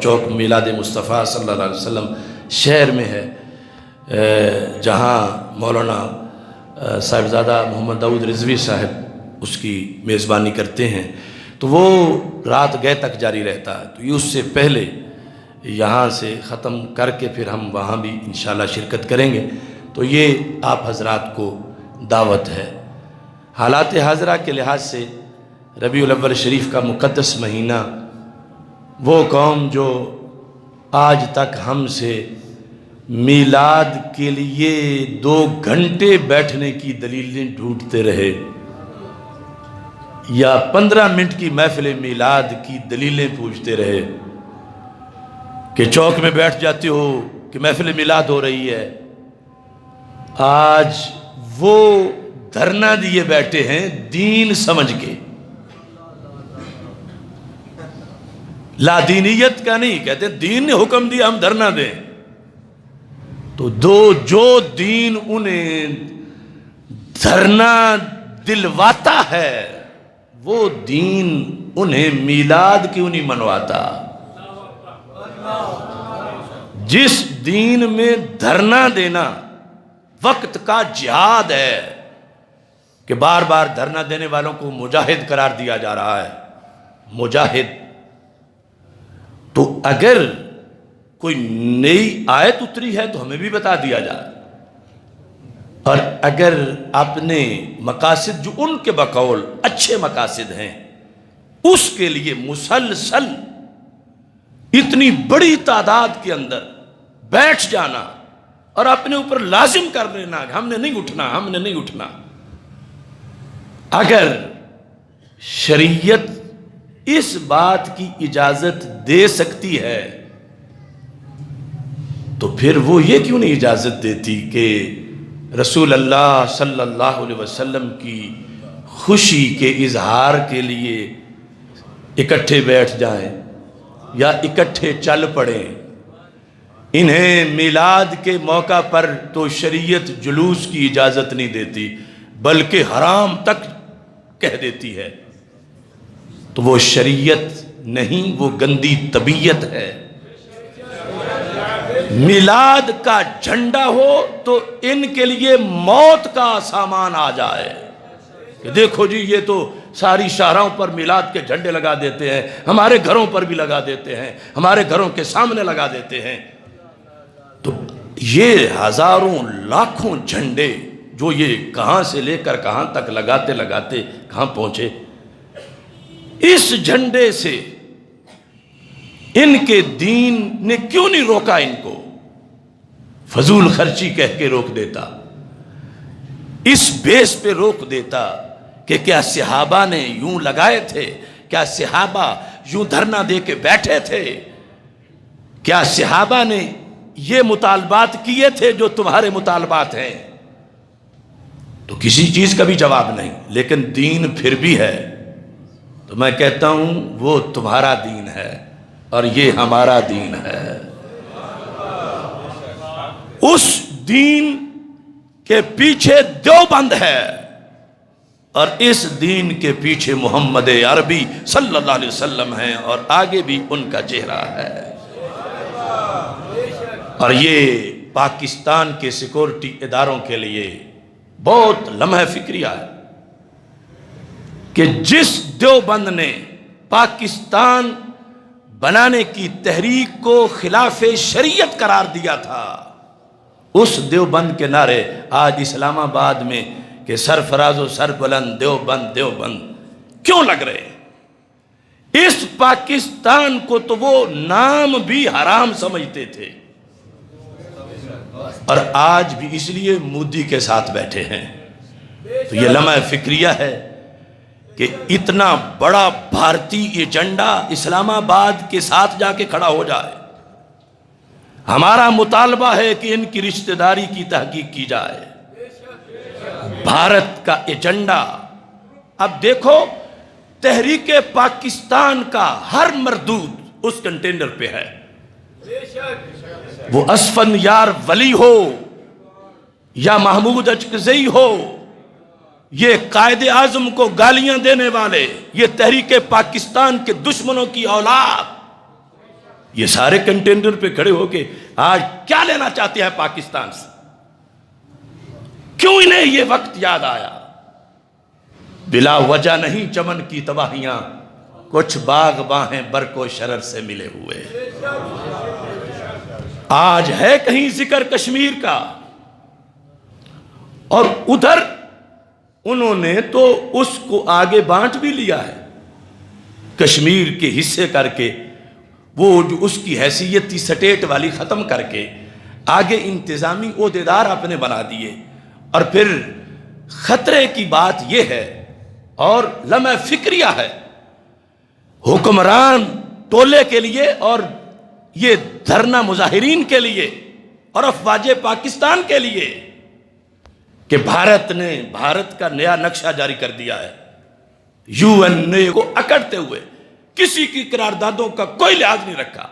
چوک میلاد مصطفیٰ صلی اللہ علیہ وسلم شہر میں ہے، جہاں مولانا صاحبزادہ محمد داؤد رضوی صاحب اس کی میزبانی کرتے ہیں، تو وہ رات گئے تک جاری رہتا ہے۔ تو یہ اس سے پہلے یہاں سے ختم کر کے پھر ہم وہاں بھی انشاءاللہ شرکت کریں گے۔ تو یہ آپ حضرات کو دعوت ہے۔ حالات حاضرہ کے لحاظ سے ربیع الاول شریف کا مقدس مہینہ، وہ قوم جو آج تک ہم سے میلاد کے لیے 2 گھنٹے بیٹھنے کی دلیلیں ڈھونڈتے رہے، یا 15 منٹ کی محفل میلاد کی دلیلیں پوچھتے رہے کہ چوک میں بیٹھ جاتے ہو کہ محفل میلاد ہو رہی ہے، آج وہ دھرنا دیے بیٹھے ہیں دین سمجھ کے۔ لا دینیت کا نہیں، کہتے دین نے حکم دیا ہم دھرنا دیں، تو جو دین انہیں دھرنا دلواتا ہے وہ دین انہیں میلاد کیوں نہیں منواتا؟ جس دین میں دھرنا دینا وقت کا جہاد ہے، کہ بار بار دھرنا دینے والوں کو مجاہد قرار دیا جا رہا ہے، مجاہد، تو اگر کوئی نئی آیت اتری ہے تو ہمیں بھی بتا دیا جائے، اور اگر اپنے مقاصد جو ان کے بقول اچھے مقاصد ہیں اس کے لیے مسلسل اتنی بڑی تعداد کے اندر بیٹھ جانا اور اپنے اوپر لازم کر لینا کہ ہم نے نہیں اٹھنا، ہم نے نہیں اٹھنا، اگر شریعت اس بات کی اجازت دے سکتی ہے تو پھر وہ یہ کیوں نہیں اجازت دیتی کہ رسول اللہ صلی اللہ علیہ وسلم کی خوشی کے اظہار کے لیے اکٹھے بیٹھ جائیں یا اکٹھے چل پڑیں؟ انہیں میلاد کے موقع پر تو شریعت جلوس کی اجازت نہیں دیتی بلکہ حرام تک کہہ دیتی ہے، تو وہ شریعت نہیں، وہ گندی طبیعت ہے۔ میلاد کا جھنڈا ہو تو ان کے لیے موت کا سامان آ جائے کہ دیکھو جی یہ تو ساری شاہراہوں پر میلاد کے جھنڈے لگا دیتے ہیں، ہمارے گھروں پر بھی لگا دیتے ہیں، ہمارے گھروں کے سامنے لگا دیتے ہیں۔ تو یہ ہزاروں لاکھوں جھنڈے جو یہ کہاں سے لے کر کہاں تک لگاتے لگاتے کہاں پہنچے، اس جھنڈے سے ان کے دین نے کیوں نہیں روکا؟ ان کو فضول خرچی کہہ کے روک دیتا، اس بیس پہ روک دیتا کہ کیا صحابہ نے یوں لگائے تھے؟ کیا صحابہ یوں دھرنا دے کے بیٹھے تھے؟ کیا صحابہ نے یہ مطالبات کیے تھے جو تمہارے مطالبات ہیں؟ تو کسی چیز کا بھی جواب نہیں، لیکن دین پھر بھی ہے۔ تو میں کہتا ہوں وہ تمہارا دین ہے اور یہ ہمارا دین ہے۔ اس دین کے پیچھے دیوبند ہے اور اس دین کے پیچھے محمد عربی صلی اللہ علیہ وسلم ہیں، اور آگے بھی ان کا چہرہ ہے۔ اور یہ پاکستان کے سیکورٹی اداروں کے لیے بہت لمحہ فکریہ ہے کہ جس دیوبند نے پاکستان بنانے کی تحریک کو خلاف شریعت قرار دیا تھا، اس دیوبند کے نعرے آج اسلام آباد میں کہ سرفراز و سر بلند دیوبند دیوبند کیوں لگ رہے ہیں؟ اس پاکستان کو تو وہ نام بھی حرام سمجھتے تھے، اور آج بھی اس لیے مودی کے ساتھ بیٹھے ہیں۔ تو یہ لمحہ فکریہ ہے کہ اتنا بڑا بھارتی ایجنڈا اسلام آباد کے ساتھ جا کے کھڑا ہو جائے۔ ہمارا مطالبہ ہے کہ ان کی رشتہ داری کی تحقیق کی جائے۔ بھارت کا ایجنڈا، اب دیکھو تحریک پاکستان کا ہر مردود اس کنٹینر پہ ہے، وہ اسفندیار ولی ہو یا محمود اچکزئی ہو، یہ قائد اعظم کو گالیاں دینے والے، یہ تحریک پاکستان کے دشمنوں کی اولاد، یہ سارے کنٹینر پہ کھڑے ہو کے آج کیا لینا چاہتے ہیں پاکستان سے؟ کیوں انہیں یہ وقت یاد آیا؟ بلا وجہ نہیں چمن کی تباہیاں، کچھ باغباں ہیں برق و شرر سے ملے ہوئے۔ آج ہے کہیں ذکر کشمیر کا، اور ادھر انہوں نے تو اس کو آگے بانٹ بھی لیا ہے، کشمیر کے حصے کر کے، وہ جو اس کی حیثیت تھی سٹیٹ والی ختم کر کے آگے انتظامی عہدیدار اپنے بنا دیے۔ اور پھر خطرے کی بات یہ ہے اور لمحہ فکریہ ہے، حکمران ٹولے کے لیے اور یہ دھرنا مظاہرین کے لیے اور افواج پاکستان کے لیے کہ بھارت نے بھارت کا نیا نقشہ جاری کر دیا ہے، یو این اے کو اکڑتے ہوئے کسی کی قراردادوں کا کوئی لحاظ نہیں رکھا،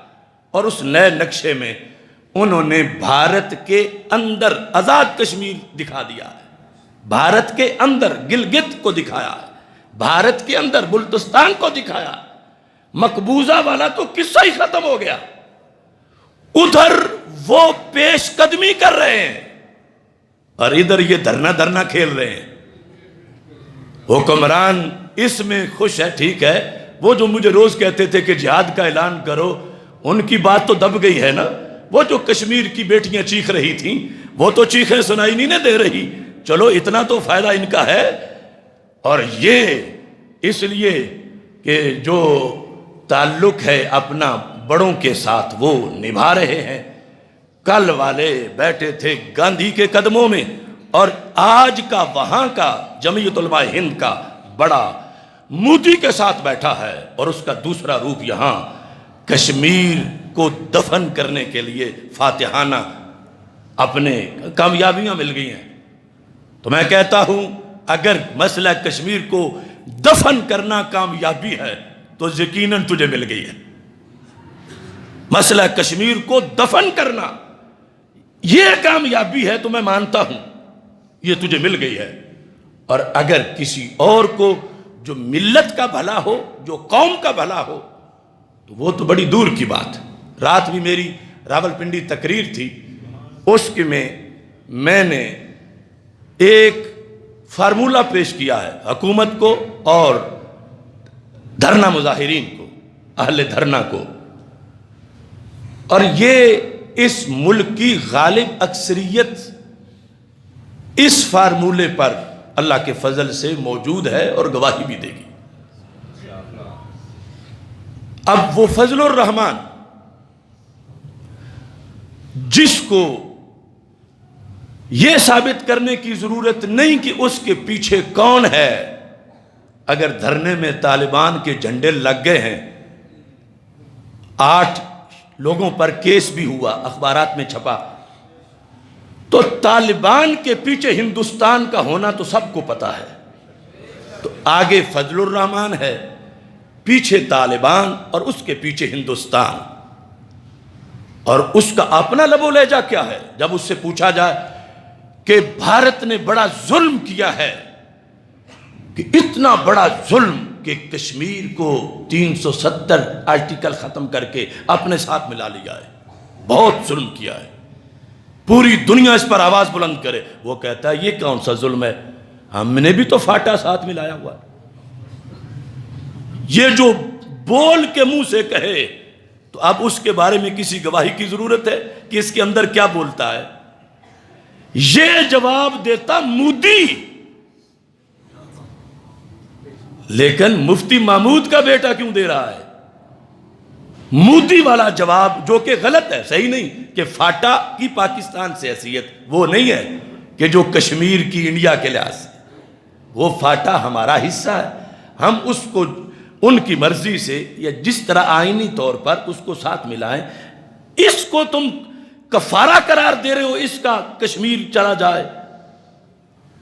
اور اس نئے نقشے میں انہوں نے بھارت کے اندر آزاد کشمیر دکھا دیا ہے، بھارت کے اندر گلگت کو دکھایا ہے، بھارت کے اندر بلتستان کو دکھایا، مقبوضہ والا تو قصہ ہی ختم ہو گیا، ادھر وہ پیش قدمی کر رہے ہیں اور ادھر یہ دھرنا کھیل رہے ہیں۔ حکمران اس میں خوش ہے، ٹھیک ہے، وہ جو مجھے روز کہتے تھے کہ جہاد کا اعلان کرو، ان کی بات تو دب گئی ہے نا، وہ جو کشمیر کی بیٹیاں چیخ رہی تھیں وہ تو چیخیں سنائی نہیں دے رہی، چلو اتنا تو فائدہ ان کا ہے۔ اور یہ اس لیے کہ جو تعلق ہے اپنا بڑوں کے ساتھ وہ نبھا رہے ہیں۔ کل والے بیٹھے تھے گاندھی کے قدموں میں، اور آج کا وہاں کا جمعیت علماء ہند کا بڑا مودی کے ساتھ بیٹھا ہے، اور اس کا دوسرا روپ یہاں کشمیر کو دفن کرنے کے لیے فاتحانہ اپنے کامیابیاں مل گئی ہیں۔ تو میں کہتا ہوں اگر مسئلہ کشمیر کو دفن کرنا کامیابی ہے تو یقیناً تجھے مل گئی ہے۔ مسئلہ کشمیر کو دفن کرنا یہ کامیابی ہے تو میں مانتا ہوں یہ تجھے مل گئی ہے، اور اگر کسی اور کو جو ملت کا بھلا ہو، جو قوم کا بھلا ہو، تو وہ تو بڑی دور کی بات۔ رات بھی میری راولپنڈی تقریر تھی، اس کے میں نے ایک فارمولہ پیش کیا ہے حکومت کو اور دھرنا مظاہرین کو، اہل دھرنا کو، اور یہ اس ملک کی غالب اکثریت اس فارمولے پر اللہ کے فضل سے موجود ہے اور گواہی بھی دے گی۔ اب وہ فضل الرحمن جس کو یہ ثابت کرنے کی ضرورت نہیں کہ اس کے پیچھے کون ہے، اگر دھرنے میں طالبان کے جھنڈے لگ گئے ہیں، 8 لوگوں پر کیس بھی ہوا، اخبارات میں چھپا، تو طالبان کے پیچھے ہندوستان کا ہونا تو سب کو پتا ہے، تو آگے فضل الرحمن ہے، پیچھے طالبان اور اس کے پیچھے ہندوستان، اور اس کا اپنا لب و لہجہ کیا ہے جب اس سے پوچھا جائے کہ بھارت نے بڑا ظلم کیا ہے، کہ اتنا بڑا ظلم کہ کشمیر کو 370 آرٹیکل ختم کر کے اپنے ساتھ ملا لیا ہے، بہت ظلم کیا ہے، پوری دنیا اس پر آواز بلند کرے، وہ کہتا ہے یہ کون سا ظلم ہے، ہم نے بھی تو فاٹا ساتھ ملایا ہوا ہے۔ یہ جو بول کے منہ سے کہے تو اب اس کے بارے میں کسی گواہی کی ضرورت ہے کہ اس کے اندر کیا بولتا ہے؟ یہ جواب دیتا مودی، لیکن مفتی محمود کا بیٹا کیوں دے رہا ہے مودی والا جواب، جو کہ غلط ہے، صحیح نہیں کہ فاٹا کی پاکستان سے حیثیت وہ نہیں ہے کہ جو کشمیر کی انڈیا کے لحاظ سے، وہ فاٹا ہمارا حصہ ہے، ہم اس کو ان کی مرضی سے یا جس طرح آئینی طور پر اس کو ساتھ ملائیں۔ اس کو تم کفارہ قرار دے رہے ہو اس کا کشمیر چلا جائے۔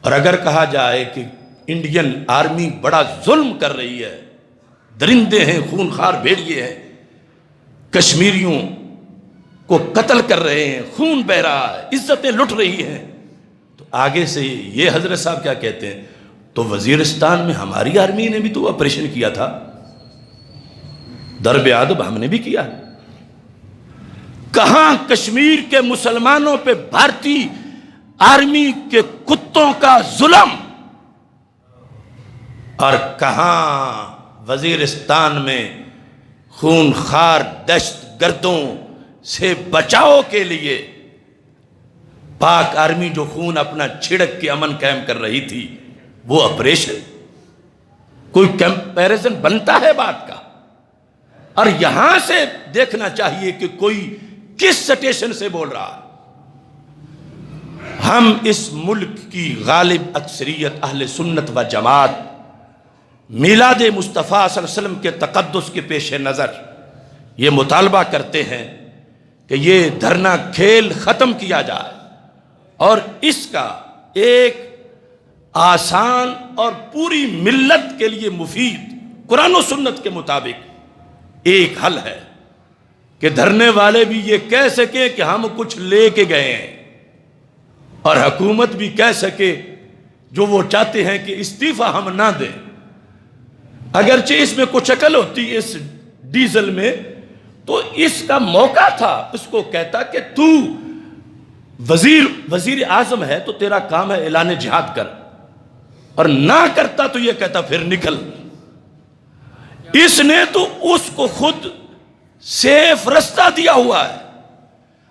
اور اگر کہا جائے کہ انڈین آرمی بڑا ظلم کر رہی ہے، درندے ہیں، خونخوار بھیڑیے ہیں، کشمیریوں کو قتل کر رہے ہیں، خون بہ رہا ہے، عزتیں لٹ رہی ہیں، تو آگے سے یہ حضرت صاحب کیا کہتے ہیں؟ تو وزیرستان میں ہماری آرمی نے بھی تو آپریشن کیا تھا، درب ادب ہم نے بھی کیا۔ کہاں کشمیر کے مسلمانوں پہ بھارتی آرمی کے کتوں کا ظلم، اور کہاں وزیرستان میں خونخوار دہشت گردوں سے بچاؤ کے لیے پاک آرمی جو خون اپنا چھڑک کے امن قائم کر رہی تھی، وہ آپریشن، کوئی کمپیریزن بنتا ہے بات کا؟ اور یہاں سے دیکھنا چاہیے کہ کوئی کس سٹیشن سے بول رہا ہے۔ ہم اس ملک کی غالب اکثریت اہل سنت و جماعت میلاد مصطفیٰ صلی اللہ علیہ وسلم کے تقدس کے پیش نظر یہ مطالبہ کرتے ہیں کہ یہ دھرنا کھیل ختم کیا جائے، اور اس کا ایک آسان اور پوری ملت کے لیے مفید قرآن و سنت کے مطابق ایک حل ہے کہ دھرنے والے بھی یہ کہہ سکیں کہ ہم کچھ لے کے گئے ہیں، اور حکومت بھی کہہ سکے جو وہ چاہتے ہیں کہ استعفیٰ ہم نہ دیں۔ اگرچہ اس میں کچھ عقل ہوتی اس ڈیزل میں، تو اس کا موقع تھا، اس کو کہتا کہ تو وزیر اعظم ہے تو تیرا کام ہے اعلان جہاد کر، اور نہ کرتا تو یہ کہتا پھر نکل۔ اس نے تو اس کو خود سیف رستہ دیا ہوا ہے۔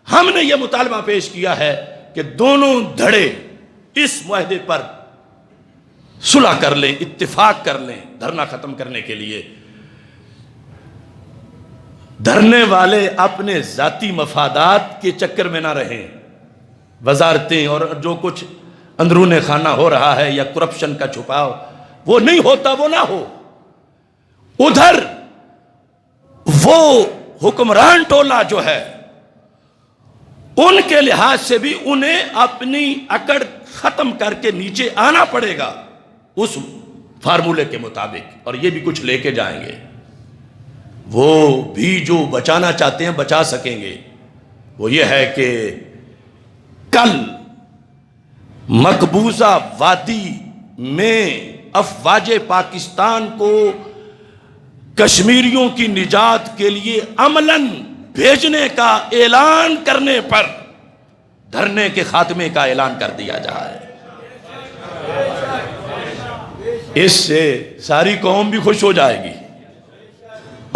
ہم نے یہ مطالبہ پیش کیا ہے کہ دونوں دھڑے اس معاہدے پر صلح کر لیں، اتفاق کر لیں دھرنا ختم کرنے کے لیے۔ دھرنے والے اپنے ذاتی مفادات کے چکر میں نہ رہیں، وزارتیں اور جو کچھ اندرون خانہ ہو رہا ہے یا کرپشن کا چھپاؤ، وہ نہیں ہوتا، وہ نہ ہو۔ ادھر وہ حکمران ٹولہ جو ہے، ان کے لحاظ سے بھی انہیں اپنی اکڑ ختم کر کے نیچے آنا پڑے گا اس فارمولے کے مطابق، اور یہ بھی کچھ لے کے جائیں گے۔ وہ بھی جو بچانا چاہتے ہیں بچا سکیں گے۔ وہ یہ ہے کہ کل مقبوضہ وادی میں افواج پاکستان کو کشمیریوں کی نجات کے لیے عملاً بھیجنے کا اعلان کرنے پر دھرنے کے خاتمے کا اعلان کر دیا جائے۔ اس سے ساری قوم بھی خوش ہو جائے گی،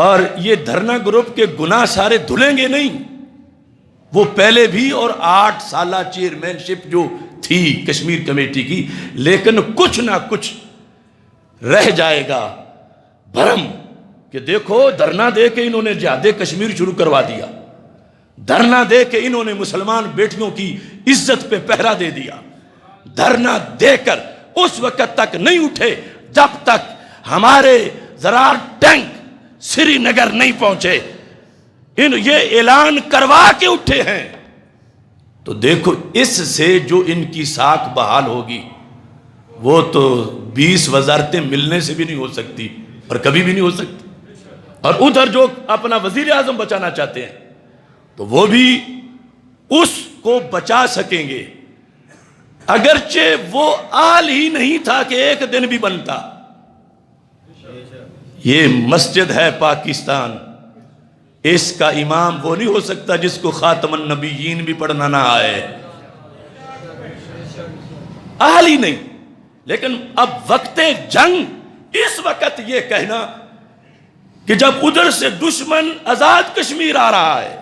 اور یہ دھرنا گروپ کے گناہ سارے دھلیں گے نہیں۔ وہ پہلے بھی اور 8 سالہ چیئرمین شپ جو تھی کشمیر کمیٹی کی، لیکن کچھ نہ کچھ رہ جائے گا بھرم کہ دیکھو دھرنا دے کے انہوں نے جہاد کشمیر شروع کروا دیا، دھرنا دے کے انہوں نے مسلمان بیٹیوں کی عزت پہ پہرا دے دیا، دھرنا دے کر اس وقت تک نہیں اٹھے جب تک ہمارے زرار ٹینک سری نگر نہیں پہنچے، یہ اعلان کروا کے اٹھے ہیں۔ تو دیکھو اس سے جو ان کی ساکھ بحال ہوگی، وہ تو 20 وزارتیں ملنے سے بھی نہیں ہو سکتی اور کبھی بھی نہیں ہو سکتی۔ اور ادھر جو اپنا وزیر اعظم بچانا چاہتے ہیں تو وہ بھی اس کو بچا سکیں گے، اگرچہ وہ آل ہی نہیں تھا کہ ایک دن بھی بنتا۔ یہ مسجد ہے پاکستان، اس کا امام وہ نہیں ہو سکتا جس کو خاتم النبیین بھی پڑھنا نہ آئے، آل ہی نہیں۔ لیکن اب وقت جنگ، اس وقت یہ کہنا کہ کہ جب ادھر سے دشمن آزاد کشمیر آ رہا ہے،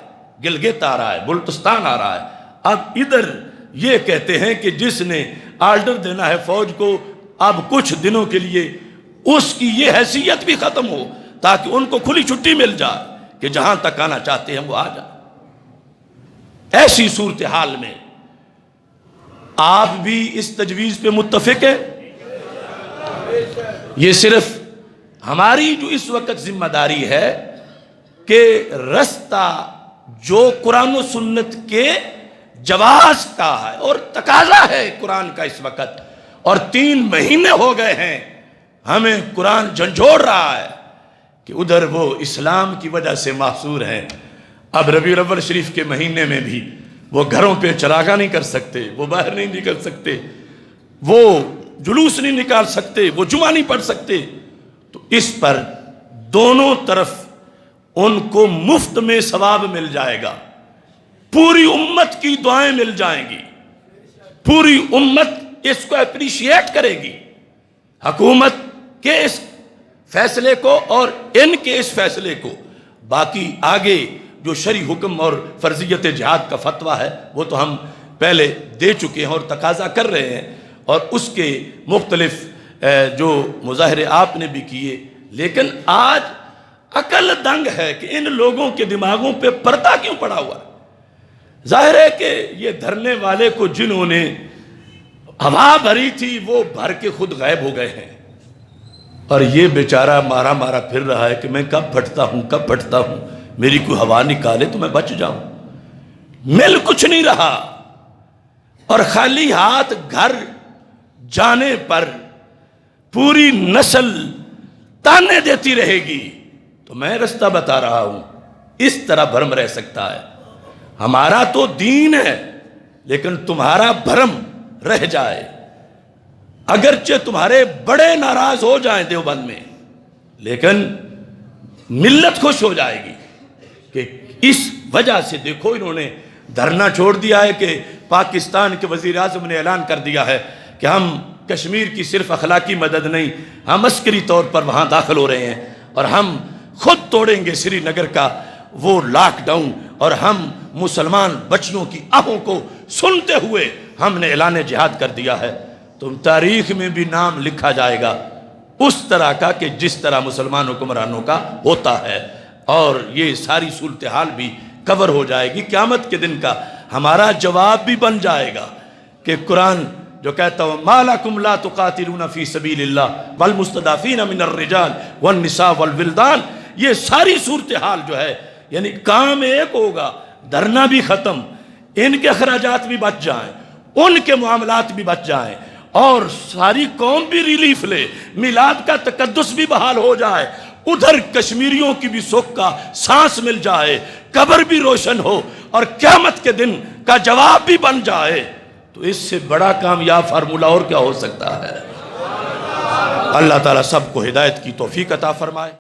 گلگت آ رہا ہے، بلتستان آ رہا ہے، اب ادھر یہ کہتے ہیں کہ جس نے آرڈر دینا ہے فوج کو اب کچھ دنوں کے لیے اس کی یہ حیثیت بھی ختم ہو تاکہ ان کو کھلی چھٹی مل جائے کہ جہاں تک آنا چاہتے ہیں وہ آ جائیں۔ ایسی صورتحال میں آپ بھی اس تجویز پہ متفق ہیں؟ یہ صرف ہماری جو اس وقت ذمہ داری ہے کہ رستہ جو قرآن و سنت کے جواز کا ہے اور تقاضا ہے قرآن کا اس وقت، اور 3 مہینے ہو گئے ہیں ہمیں قرآن جھنجھوڑ رہا ہے کہ ادھر وہ اسلام کی وجہ سے محصور ہیں۔ اب ربیع الاول شریف کے مہینے میں بھی وہ گھروں پہ چراغاں نہیں کر سکتے، وہ باہر نہیں نکل سکتے، وہ جلوس نہیں نکال سکتے، وہ جمعہ نہیں پڑھ سکتے، تو اس پر دونوں طرف ان کو مفت میں ثواب مل جائے گا، پوری امت کی دعائیں مل جائیں گی، پوری امت اس کو اپریشیٹ کرے گی، حکومت کے اس فیصلے کو اور ان کے اس فیصلے کو۔ باقی آگے جو شرعی حکم اور فرضیت جہاد کا فتویٰ ہے وہ تو ہم پہلے دے چکے ہیں اور تقاضا کر رہے ہیں، اور اس کے مختلف جو مظاہرے آپ نے بھی کیے، لیکن آج عقل دنگ ہے کہ ان لوگوں کے دماغوں پہ پردہ کیوں پڑا ہوا ہے۔ ظاہر ہے کہ یہ دھرنے والے کو جنہوں نے ہوا بھری تھی وہ بھر کے خود غائب ہو گئے ہیں، اور یہ بیچارہ مارا مارا پھر رہا ہے کہ میں کب پھٹتا ہوں، کب پھٹتا ہوں، میری کوئی ہوا نکالے تو میں بچ جاؤں۔ مل کچھ نہیں رہا، اور خالی ہاتھ گھر جانے پر پوری نسل تانے دیتی رہے گی۔ تو میں رستہ بتا رہا ہوں، اس طرح بھرم رہ سکتا ہے۔ ہمارا تو دین ہے لیکن تمہارا بھرم رہ جائے، اگرچہ تمہارے بڑے ناراض ہو جائیں دیوبند میں، لیکن ملت خوش ہو جائے گی کہ اس وجہ سے دیکھو انہوں نے دھرنا چھوڑ دیا ہے کہ پاکستان کے وزیر اعظم نے اعلان کر دیا ہے کہ ہم کشمیر کی صرف اخلاقی مدد نہیں، ہم عسکری طور پر وہاں داخل ہو رہے ہیں، اور ہم خود توڑیں گے سری نگر کا وہ لاک ڈاؤن، اور ہم مسلمان بچیوں کی آہوں کو سنتے ہوئے ہم نے اعلان جہاد کر دیا ہے۔ تو تاریخ میں بھی نام لکھا جائے گا اس طرح کا کہ جس طرح مسلمان حکمرانوں کا ہوتا ہے، اور یہ ساری صورتحال بھی کور ہو جائے گی۔ قیامت کے دن کا ہمارا جواب بھی بن جائے گا کہ قرآن جو کہتا ہو مَا لَكُمْ لَا تُقَاتِلُونَ فِي سَبِيلِ اللَّهِ وَالْمُسْتَضَعَفِينَ مِنَ الرِّجَالِ وَالنِّسَاءِ وَالْوِلْدَانِ، یہ ساری صورتحال جو ہے یعنی کام ایک ہوگا، دھرنا بھی ختم، ان کے اخراجات بھی بچ جائیں، ان کے معاملات بھی بچ جائیں، اور ساری قوم بھی ریلیف لے، میلاد کا تقدس بھی بحال ہو جائے، ادھر کشمیریوں کی بھی سکھ کا سانس مل جائے، قبر بھی روشن ہو، اور قیامت کے دن کا جواب بھی بن جائے، تو اس سے بڑا کامیاب فارمولہ اور کیا ہو سکتا ہے۔ اللہ تعالیٰ سب کو ہدایت کی توفیق عطا فرمائے۔